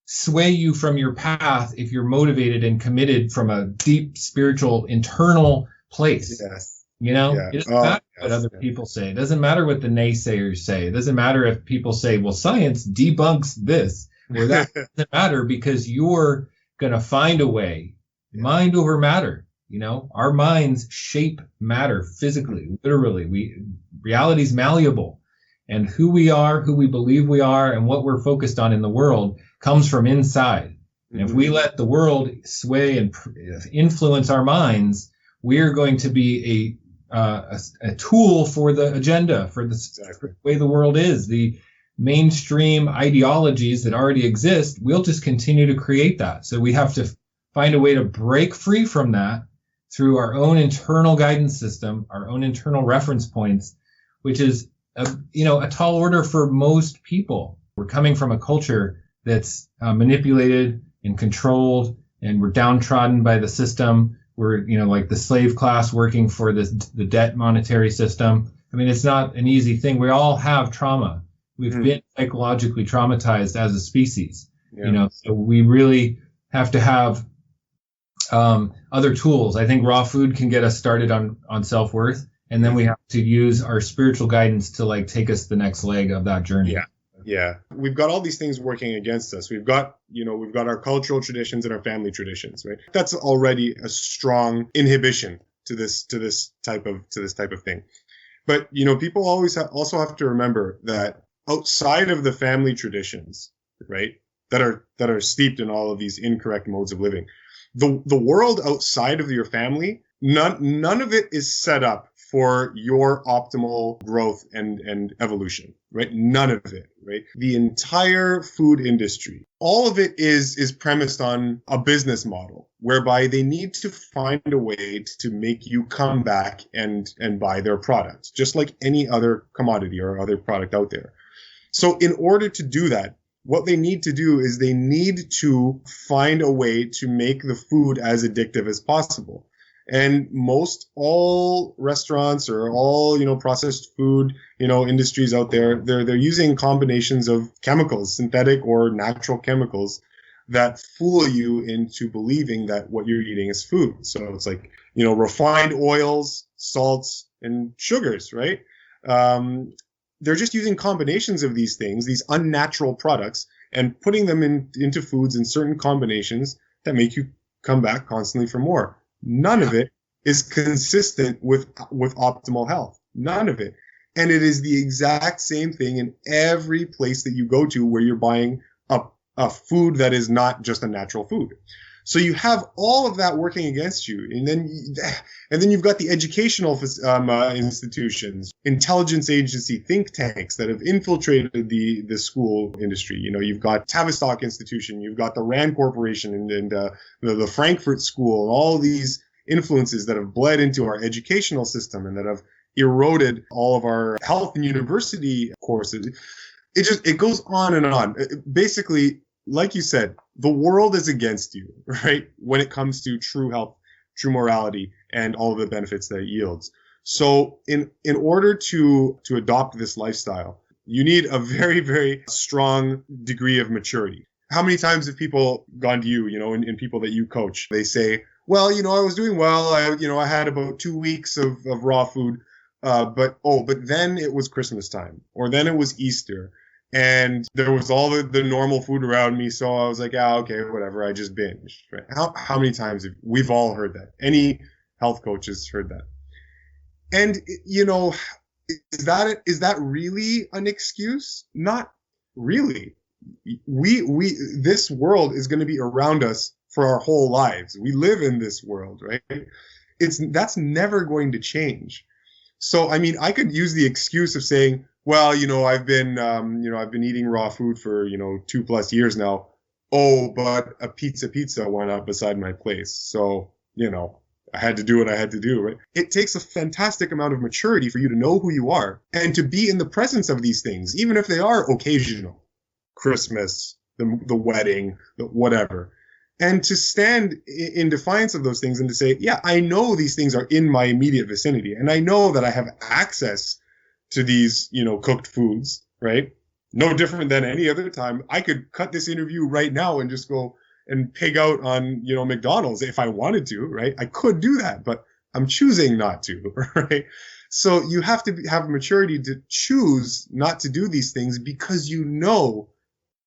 sway you from your path if you're motivated and committed from a deep spiritual internal place. Yes. It doesn't matter what other people say. It doesn't matter what the naysayers say. It doesn't matter if people say, well, science debunks this. where that doesn't matter because you're going to find a way. Mind over matter. Our minds shape matter physically, literally. Reality's malleable. And who we are, who we believe we are, and what we're focused on in the world comes from inside. And if we let the world sway and influence our minds, we're going to be a tool for the agenda, for the way the world is. The mainstream ideologies that already exist, we'll just continue to create that. So we have to find a way to break free from that through our own internal guidance system, our own internal reference points, which is a tall order for most people. We're coming from a culture that's manipulated and controlled, and we're downtrodden by the system. We're, like the slave class working for the debt monetary system. I mean, it's not an easy thing. We all have trauma. We've been psychologically traumatized as a species, so we really have to have other tools. I think raw food can get us started on self-worth, and then we have to use our spiritual guidance to take us the next leg of that journey. Yeah. We've got all these things working against us. We've got our cultural traditions and our family traditions, right? That's already a strong inhibition to this type of thing. But, people always also have to remember that outside of the family traditions, right, that are steeped in all of these incorrect modes of living, the world outside of your family, none of it is set up for your optimal growth and evolution, right? None of it, right? The entire food industry, all of it is premised on a business model whereby they need to find a way to make you come back and buy their product, just like any other commodity or other product out there. So in order to do that, what they need to do is they need to find a way to make the food as addictive as possible. And all restaurants or all, processed food, industries out there, they're using combinations of chemicals, synthetic or natural chemicals that fool you into believing that what you're eating is food. So it's like, refined oils, salts, and sugars, right? They're just using combinations of these things, these unnatural products, and putting them into foods in certain combinations that make you come back constantly for more. None of it is consistent with optimal health. None of it. And it is the exact same thing in every place that you go to where you're buying a food that is not just a natural food. So you have all of that working against you. And then you've got the educational institutions, intelligence agency think tanks that have infiltrated the school industry. You've got Tavistock Institution, you've got the Rand Corporation and the Frankfurt School, and all these influences that have bled into our educational system and that have eroded all of our health and university courses. It goes on and on. Basically, like you said, the world is against you, right? When it comes to true health, true morality, and all of the benefits that it yields. So in order to adopt this lifestyle, you need a very, very strong degree of maturity. How many times have people gone to you, and people that you coach, they say, well, I was doing well. I had about 2 weeks of raw food. But then it was Christmas time, or then it was Easter. And there was all the normal food around me, so I was like, okay, whatever, I just binged. Right? How many times we've all heard that? Any health coach has heard that. And, is that really an excuse? Not really. This world is going to be around us for our whole lives. We live in this world, right? That's never going to change. So, I mean, I could use the excuse of saying, well, I've been eating raw food for, 2+ years now. Oh, but a pizza went up beside my place. So, I had to do what I had to do, right? It takes a fantastic amount of maturity for you to know who you are and to be in the presence of these things, even if they are occasional. Christmas, the wedding, whatever. And to stand in defiance of those things and to say, yeah, I know these things are in my immediate vicinity. And I know that I have access to these, cooked foods, right? No different than any other time. I could cut this interview right now and just go and pig out on, McDonald's if I wanted to, right? I could do that, but I'm choosing not to, right? So you have to have maturity to choose not to do these things because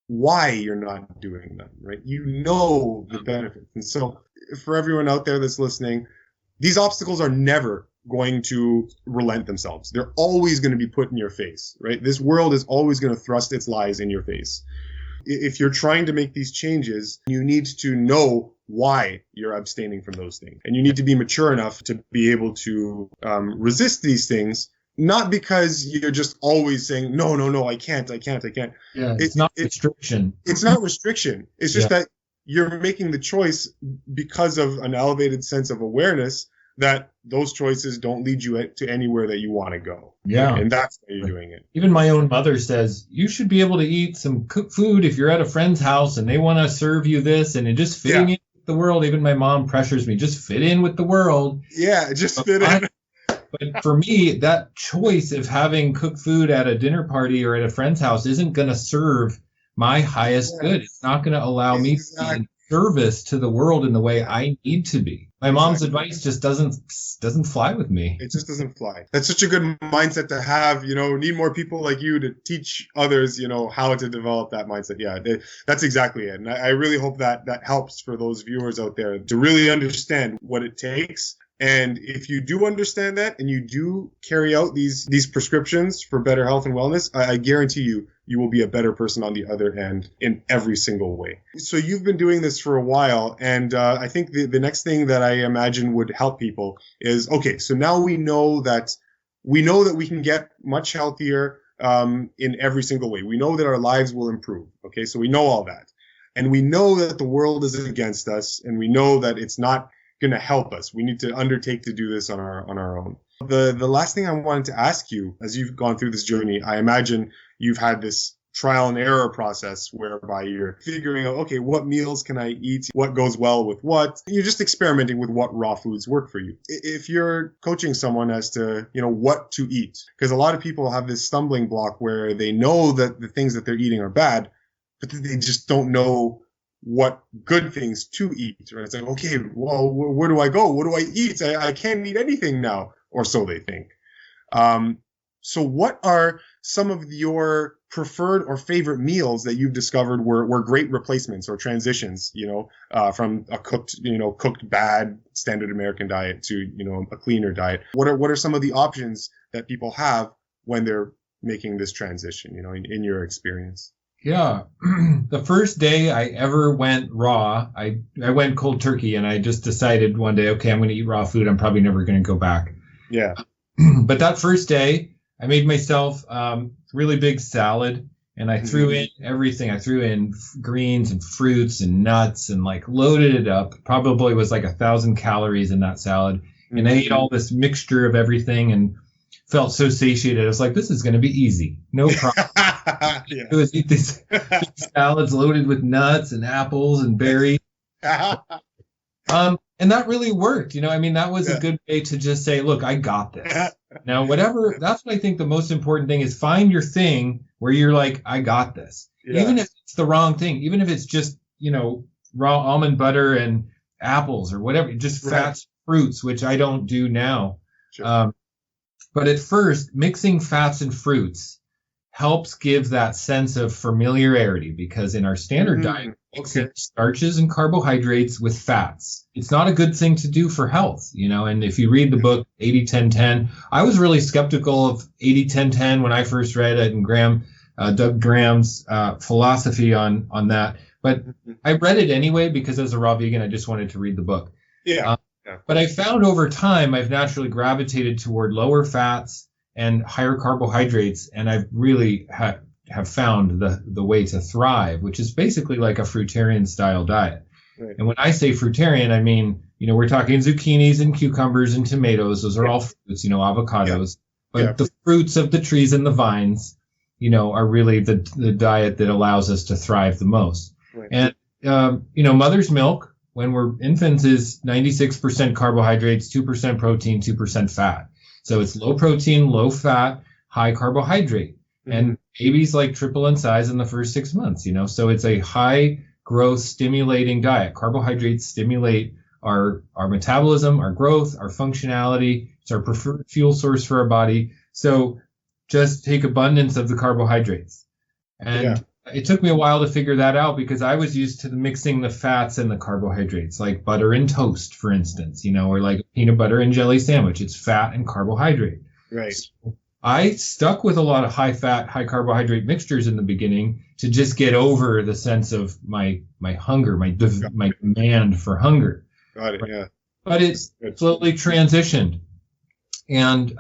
why you're not doing them, right? You know the benefits. And so for everyone out there that's listening, these obstacles are never going to relent themselves. They're always going to be put in your face, right? This world is always going to thrust its lies in your face. If you're trying to make these changes, you need to know why you're abstaining from those things. And you need to be mature enough to be able to resist these things, not because you're just always saying, no, I can't. Yeah, it's not restriction. It's not restriction. It's just that you're making the choice because of an elevated sense of awareness that those choices don't lead you to anywhere that you want to go. Yeah. And that's why you're doing it. Even my own mother says, you should be able to eat some cooked food if you're at a friend's house and they want to serve you this, and it just fitting in with the world. Even my mom pressures me, just fit in with the world. Yeah, just fit in. But for me, that choice of having cooked food at a dinner party or at a friend's house isn't going to serve my highest good. It's not going to allow me to be in service to the world in the way I need to be. My mom's advice just doesn't fly with me. It just doesn't fly. That's such a good mindset to have. Need more people like you to teach others, how to develop that mindset. Yeah, that's exactly it. And I really hope that helps for those viewers out there to really understand what it takes. And if you do understand that and you do carry out these prescriptions for better health and wellness, I guarantee you will be a better person on the other end in every single way. So you've been doing this for a while, and I think the next thing that I imagine would help people is, okay, so now we know that we can get much healthier in every single way. We know that our lives will improve. Okay, so we know all that. And we know that the world is against us, and we know that it's not going to help us. We need to undertake to do this on our own. The last thing I wanted to ask you, as you've gone through this journey, I imagine you've had this trial and error process whereby you're figuring out, okay, what meals can I eat? What goes well with what? You're just experimenting with what raw foods work for you. If you're coaching someone as to, what to eat, because a lot of people have this stumbling block where they know that the things that they're eating are bad, but they just don't know what good things to eat. Right? It's like, okay, well, where do I go? What do I eat? I can't eat anything now, or so they think. So what are some of your preferred or favorite meals that you've discovered were great replacements or transitions, from a cooked bad standard American diet to, a cleaner diet? What are some of the options that people have when they're making this transition, in your experience? Yeah. The first day I ever went raw, I went cold turkey, and I just decided one day, okay, I'm going to eat raw food. I'm probably never going to go back. Yeah. But that first day, I made myself really big salad, and I threw in everything. I threw in greens and fruits and nuts and loaded it up. Probably was 1,000 calories in that salad. And I ate all this mixture of everything and felt so satiated. I was like, this is going to be easy. No problem. It was eat these salads loaded with nuts and apples and berries. And that really worked. That was a good way to just say, look, I got this. Now, that's what I think the most important thing is, find your thing where you're like, I got this. Yeah. Even if it's the wrong thing, even if it's just, raw almond butter and apples or whatever, just fats, fruits, which I don't do now. Sure. But at first, mixing fats and fruits helps give that sense of familiarity, because in our standard diet, mixing starches and carbohydrates with fats, it's not a good thing to do for health, and if you read the book 80-10-10, I was really skeptical of 80-10-10 when I first read it, and Doug Graham's philosophy on that, but I read it anyway because as a raw vegan, I just wanted to read the book. Yeah. But I found over time, I've naturally gravitated toward lower fats and higher carbohydrates, and I've really have found the way to thrive, which is basically like a fruitarian style diet. Right. And when I say fruitarian, I mean, we're talking zucchinis and cucumbers and tomatoes. Those are all fruits, avocados. But the fruits of the trees and the vines, are really the diet that allows us to thrive the most. Right. And, mother's milk, when we're infants, is 96% carbohydrates, 2% protein, 2% fat. So it's low protein, low fat, high carbohydrate. And babies triple in size in the first 6 months, so it's a high growth stimulating diet. Carbohydrates stimulate our metabolism, our growth, our functionality. It's our preferred fuel source for our body. So just take abundance of the carbohydrates. And it took me a while to figure that out because I was used to mixing the fats and the carbohydrates, like butter and toast, for instance, or like a peanut butter and jelly sandwich. It's fat and carbohydrate. Right. So I stuck with a lot of high fat, high carbohydrate mixtures in the beginning to just get over the sense of my hunger, my demand for hunger. Got it. Yeah. But it slowly transitioned. And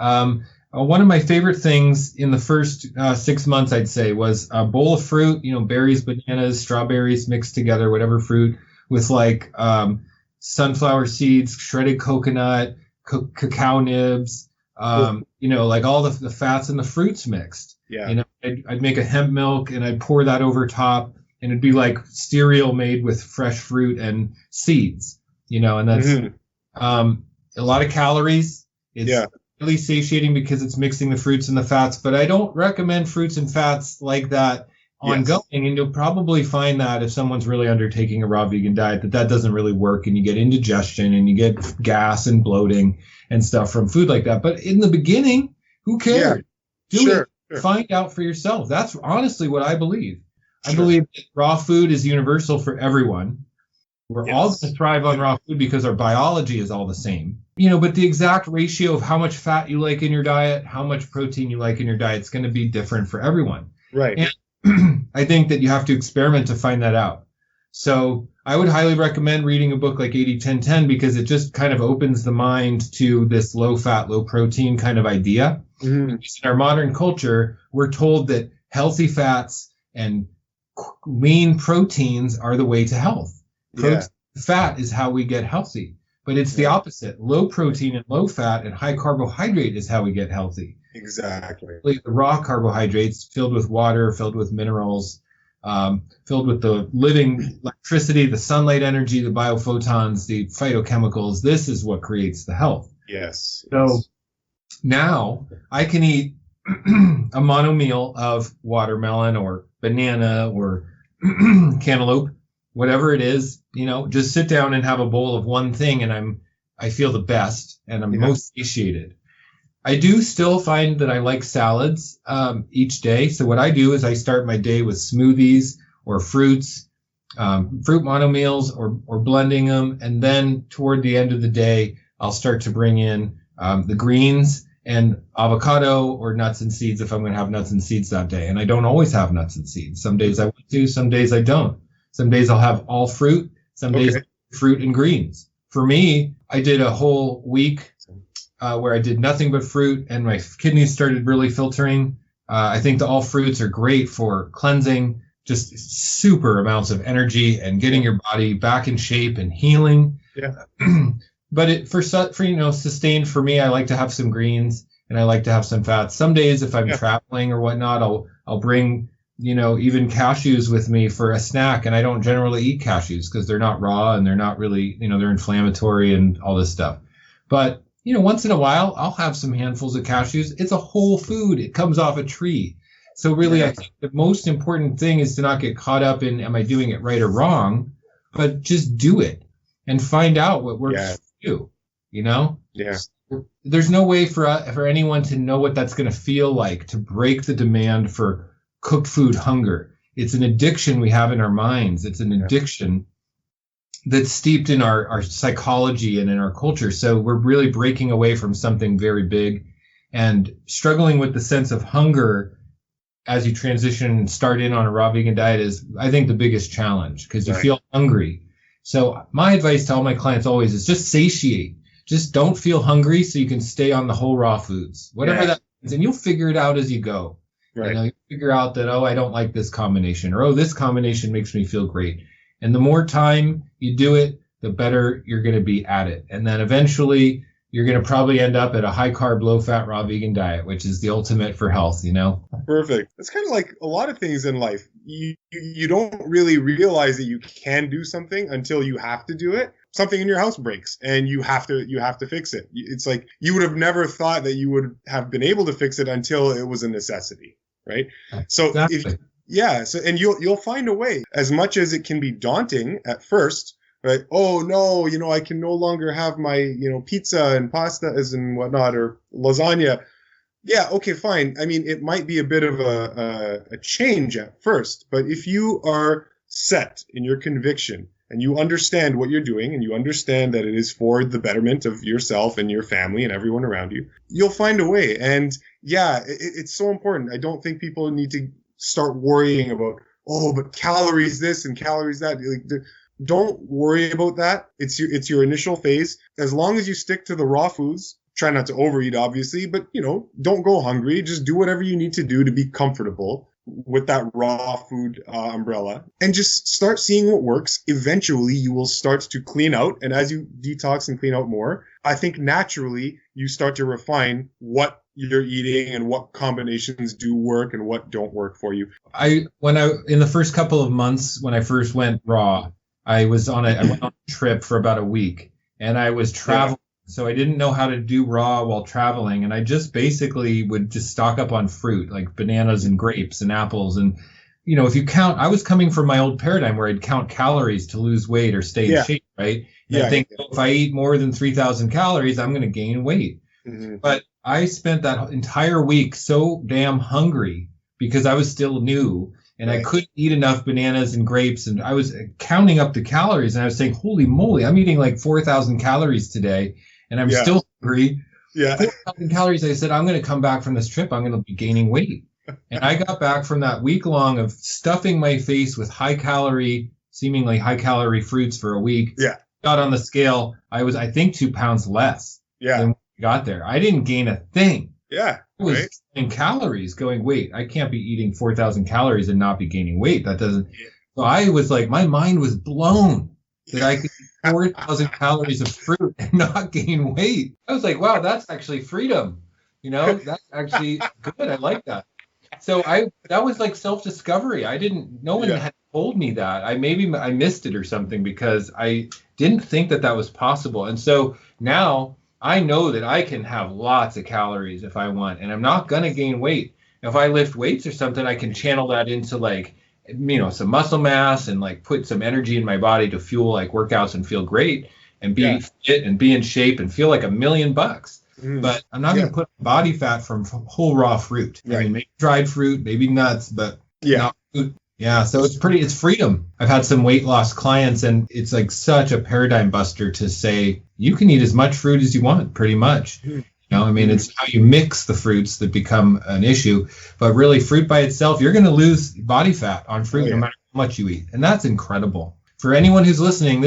one of my favorite things in the first 6 months, I'd say, was a bowl of fruit, berries, bananas, strawberries mixed together, whatever fruit, with like sunflower seeds, shredded coconut, cacao nibs, like all the fats and the fruits mixed. Yeah. I'd make a hemp milk and I'd pour that over top, and it'd be like cereal made with fresh fruit and seeds, and that's a lot of calories. It's really satiating because it's mixing the fruits and the fats, but I don't recommend fruits and fats like that ongoing. And you'll probably find that if someone's really undertaking a raw vegan diet, that doesn't really work, and you get indigestion and you get gas and bloating and stuff from food like that. But in the beginning, who cares? Do it. Find out for yourself. That's honestly what I believe. I believe that raw food is universal for everyone. We're all going to thrive on raw food because our biology is all the same. But the exact ratio of how much fat you like in your diet, how much protein you like in your diet, is going to be different for everyone. Right. And I think that you have to experiment to find that out. So I would highly recommend reading a book like 80-10-10 because it just kind of opens the mind to this low fat, low protein kind of idea. In our modern culture, we're told that healthy fats and lean proteins are the way to health. Fat is how we get healthy, but it's the opposite. Low protein and low fat and high carbohydrate is how we get healthy. Exactly. The raw carbohydrates filled with water, filled with minerals, filled with the living electricity, the sunlight energy, the biophotons, the phytochemicals. This is what creates the health. Yes. So now I can eat a mono meal of watermelon or banana or cantaloupe, whatever it is, just sit down and have a bowl of one thing, and I feel the best and I'm most satiated. I do still find that I like salads each day. So what I do is I start my day with smoothies or fruits, fruit mono meals or blending them. And then toward the end of the day, I'll start to bring in the greens and avocado or nuts and seeds if I'm going to have nuts and seeds that day. And I don't always have nuts and seeds. Some days I want to, some days I don't. Some days I'll have all fruit, some days fruit and greens. For me, I did a whole week where I did nothing but fruit and my kidneys started really filtering. I think the all fruits are great for cleansing, just super amounts of energy and getting your body back in shape and healing. But for sustained for me, I like to have some greens and I like to have some fats. Some days if I'm traveling or whatnot, I'll bring, even cashews with me for a snack. And I don't generally eat cashews because they're not raw and they're not really, they're inflammatory and all this stuff. But, once in a while, I'll have some handfuls of cashews. It's a whole food. It comes off a tree. So really, I think the most important thing is to not get caught up in, am I doing it right or wrong? But just do it and find out what works for you, There's no way for anyone to know what that's going to feel like to break the demand for cooked food hunger. It's an addiction we have in our minds. It's an addiction that's steeped in our psychology and in our culture. So we're really breaking away from something very big and struggling with the sense of hunger as you transition and start in on a raw vegan diet is, I think, the biggest challenge because you feel hungry. So my advice to all my clients always is just satiate. Just don't feel hungry so you can stay on the whole raw foods, whatever that means, and you'll figure it out as you go. You figure out that, I don't like this combination, or, this combination makes me feel great. And the more time you do it, the better you're going to be at it. And then eventually you're going to probably end up at a high carb, low fat, raw vegan diet, which is the ultimate for health, Perfect. It's kind of like a lot of things in life. You don't really realize that you can do something until you have to do it. Something in your house breaks and you have to fix it. It's like you would have never thought that you would have been able to fix it until it was a necessity, right? So and you'll find a way. As much as it can be daunting at first, right? Oh no, I can no longer have my pizza and pasta and whatnot or lasagna. Yeah, okay, fine. I mean, it might be a bit of a change at first, but if you are set in your conviction and you understand what you're doing and you understand that it is for the betterment of yourself and your family and everyone around you, you'll find a way. And yeah, it's so important. I don't think people need to start worrying about, oh, but calories this and calories that. Like, don't worry about that. It's your initial phase. As long as you stick to the raw foods, try not to overeat, obviously, but, don't go hungry. Just do whatever you need to do to be comfortable with that raw food umbrella, and just start seeing what works. Eventually, you will start to clean out. And as you detox and clean out more, I think naturally you start to refine what you're eating and what combinations do work and what don't work for you. In the first couple of months when I first went raw, I went on a trip for about a week, and I was traveling. So I didn't know how to do raw while traveling. And I just basically would just stock up on fruit, like bananas and grapes and apples. And, if you count, I was coming from my old paradigm where I'd count calories to lose weight or stay in shape, right? And I think if I eat more than 3,000 calories, I'm going to gain weight. Mm-hmm. But I spent that entire week so damn hungry because I was still new. And I couldn't eat enough bananas and grapes. And I was counting up the calories. And I was saying, holy moly, I'm eating like 4,000 calories today. And I'm still hungry. 4,000 calories. I said, I'm going to come back from this trip. I'm going to be gaining weight. And I got back from that week long of stuffing my face with seemingly high calorie fruits for a week. Yeah. Got on the scale. I was, I think, 2 pounds less than when I got there. I didn't gain a thing. Yeah. I was in calories going, wait, I can't be eating 4,000 calories and not be gaining weight. That doesn't. So I was like, my mind was blown that I could eat 4,000 calories of fruit and not gain weight. I was like, wow, that's actually freedom. That's actually good. I like that. So that was like self-discovery. No one had told me that. I missed it or something because I didn't think that was possible. And so now I know that I can have lots of calories if I want, and I'm not going to gain weight. If I lift weights or something, I can channel that into some muscle mass and put some energy in my body to fuel workouts and feel great and be fit and be in shape and feel like $1,000,000. But I'm not going to put body fat from whole raw fruit. I mean, maybe dried fruit, maybe nuts, but not food. Yeah, so it's freedom. I've had some weight loss clients, and it's such a paradigm buster to say you can eat as much fruit as you want, pretty much. It's how you mix the fruits that become an issue. But really, fruit by itself, you're going to lose body fat on fruit no matter how much you eat. And that's incredible. For anyone who's listening,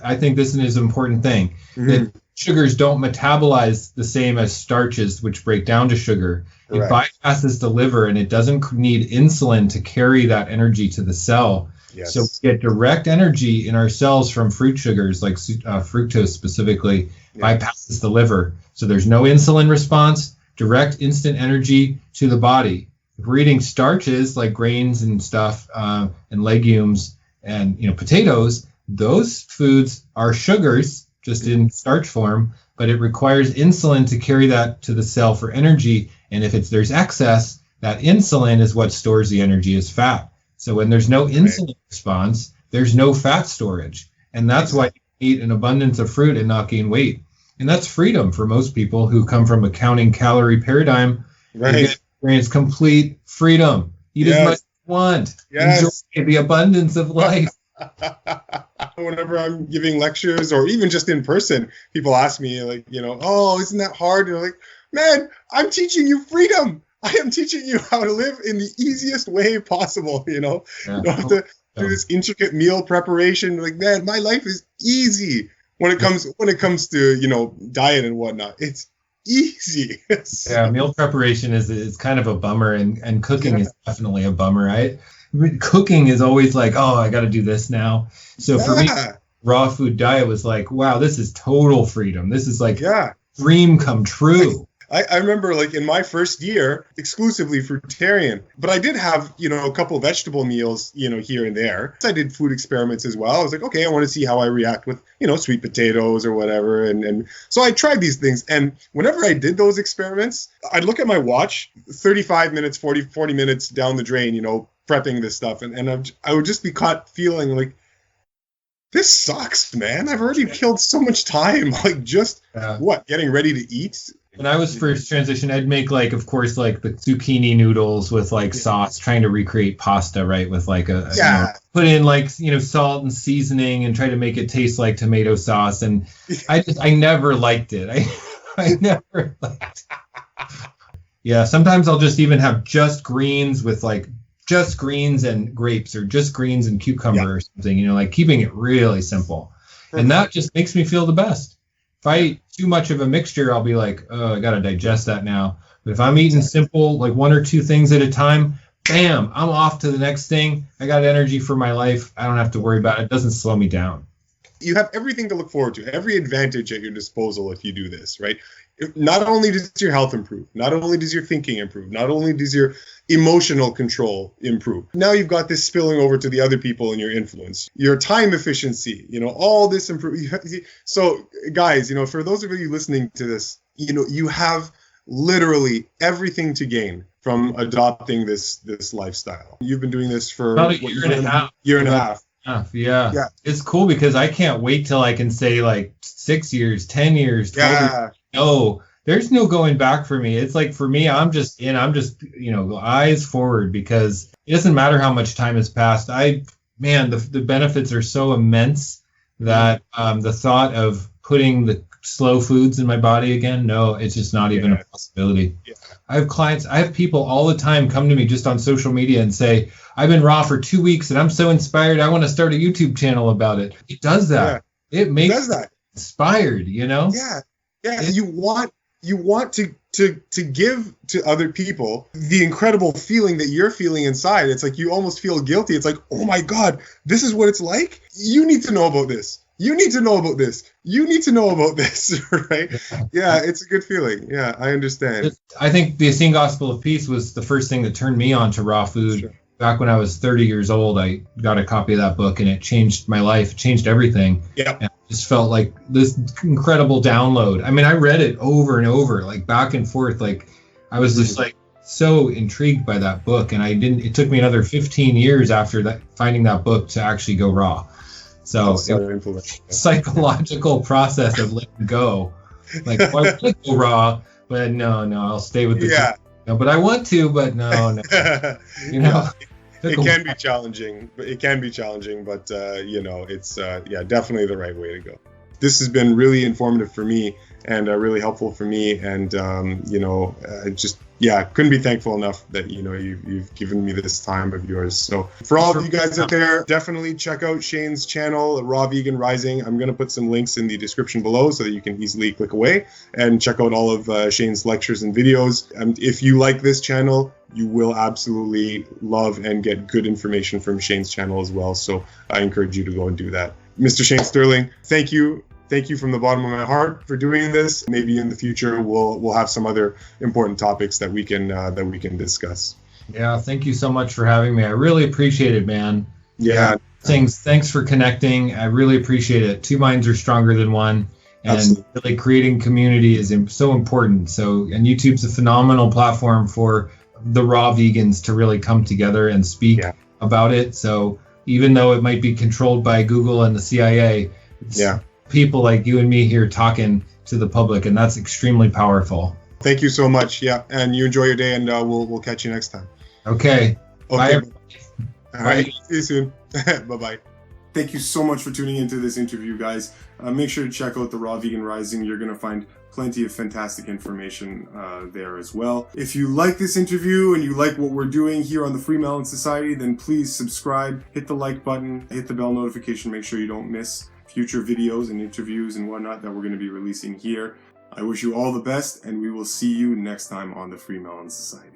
I think this is an important thing. That sugars don't metabolize the same as starches, which break down to sugar. It bypasses the liver, and it doesn't need insulin to carry that energy to the cell. Yes. So we get direct energy in our cells from fruit sugars, like fructose specifically, bypasses the liver. So there's no insulin response, direct instant energy to the body. If we're eating starches like grains and stuff and legumes and potatoes, those foods are sugars just in starch form, but it requires insulin to carry that to the cell for energy. And if there's excess, that insulin is what stores the energy as fat. So when there's no insulin response, there's no fat storage. And that's why you eat an abundance of fruit and not gain weight. And that's freedom for most people who come from a counting calorie paradigm. They experience complete freedom. Eat as much as you want. Enjoy the abundance of life. Whenever I'm giving lectures or even just in person, people ask me oh, isn't that hard? And I'm like, man, I'm teaching you freedom. I am teaching you how to live in the easiest way possible. You don't have to do this intricate meal preparation. Man, my life is easy when it comes to diet and whatnot. It's easy. Meal preparation is kind of a bummer, and cooking is definitely a bummer. Cooking is always oh, I got to do this now. So for me, raw food diet was wow, this is total freedom. This is dream come true. I remember in my first year, exclusively fruitarian, but I did have, a couple of vegetable meals, here and there. I did food experiments as well. I was okay, I want to see how I react with, sweet potatoes or whatever. And so I tried these things. And whenever I did those experiments, I'd look at my watch, 35 minutes, 40 minutes down the drain, prepping this stuff. And I would just be caught feeling this sucks, man. I've already killed so much time, getting ready to eat. when I was first transitioned, I'd make like, of course, like the zucchini noodles with like sauce, trying to recreate pasta, right? With like put in like, salt and seasoning and try to make it taste like tomato sauce. And I never liked it. I never liked it. Yeah, sometimes I'll just even have just greens with like just greens and grapes, or just greens and cucumber or something, like keeping it really simple. And that just makes me feel the best. If I eat too much of a mixture, I'll be like, oh, I got to digest that now. But if I'm eating simple, like one or two things at a time, bam, I'm off to the next thing. I got energy for my life. I don't have to worry about it. It doesn't slow me down. You have everything to look forward to, every advantage at your disposal if you do this, right? Not only does your health improve, not only does your thinking improve, not only does your emotional control improve. Now you've got this spilling over to the other people in your influence, your time efficiency, all this improve. So guys, for those of you listening to this, you have literally everything to gain from adopting this lifestyle. You've been doing this for about a year and a half. Year and a half. Yeah. It's cool because I can't wait till I can say like 6 years, 10 years, 12 years. No, there's no going back for me. It's like, for me, I'm just eyes forward, because it doesn't matter how much time has passed. The benefits are so immense that the thought of putting the slow foods in my body again, no, it's just not even a possibility. Yeah. I have people all the time come to me just on social media and say, I've been raw for 2 weeks and I'm so inspired, I want to start a YouTube channel about it. It does that. Yeah. It makes that inspired, Yeah. Yeah. You want to give to other people the incredible feeling that you're feeling inside. It's like you almost feel guilty. It's like, oh my God, this is what it's like. You need to know about this. You need to know about this. You need to know about this, right? Yeah, it's a good feeling. Yeah, I understand. I think the Essene Gospel of Peace was the first thing that turned me on to raw food. Sure. Back when I was 30 years old, I got a copy of that book, and it changed my life, changed everything. Yeah. And I just felt like this incredible download. I mean, I read it over and over, like back and forth. Like I was just like so intrigued by that book, and it took me another 15 years after that, finding that book, to actually go raw. So psychological process of letting go. Like, well, I want to go raw, but no, I'll stay with the no, but I want to, but no. It can be challenging, but it's definitely the right way to go. This has been really informative for me, and really helpful for me, and couldn't be thankful enough that you've given me this time of yours. So for all of you guys out there, definitely check out Shane's channel, Raw Vegan Rising. I'm going to put some links in the description below so that you can easily click away and check out all of Shane's lectures and videos. And if you like this channel, you will absolutely love and get good information from Shane's channel as well. So I encourage you to go and do that. Mr. Shane Sterling, thank you. Thank you from the bottom of my heart for doing this. Maybe in the future we'll have some other important topics that we can discuss. Yeah, thank you so much for having me. I really appreciate it, man. Yeah. Thanks for connecting. I really appreciate it. Two minds are stronger than one. And Absolutely. Really creating community is so important. And YouTube's a phenomenal platform for the raw vegans to really come together and speak about it. So even though it might be controlled by Google and the CIA, people like you and me here talking to the public, and that's extremely powerful. Thank you so much. Yeah, and you enjoy your day, and we'll catch you next time. Okay. Bye. All right. See you soon. Bye-bye. Thank you so much for tuning into this interview, guys. Make sure to check out the Raw Vegan Rising. You're going to find plenty of fantastic information there as well. If you like this interview and you like what we're doing here on the FreeMelon Society, then please subscribe, hit the like button, hit the bell notification, make sure you don't miss future videos and interviews and whatnot that we're going to be releasing here. I wish you all the best, and we will see you next time on the FreeMelon Society.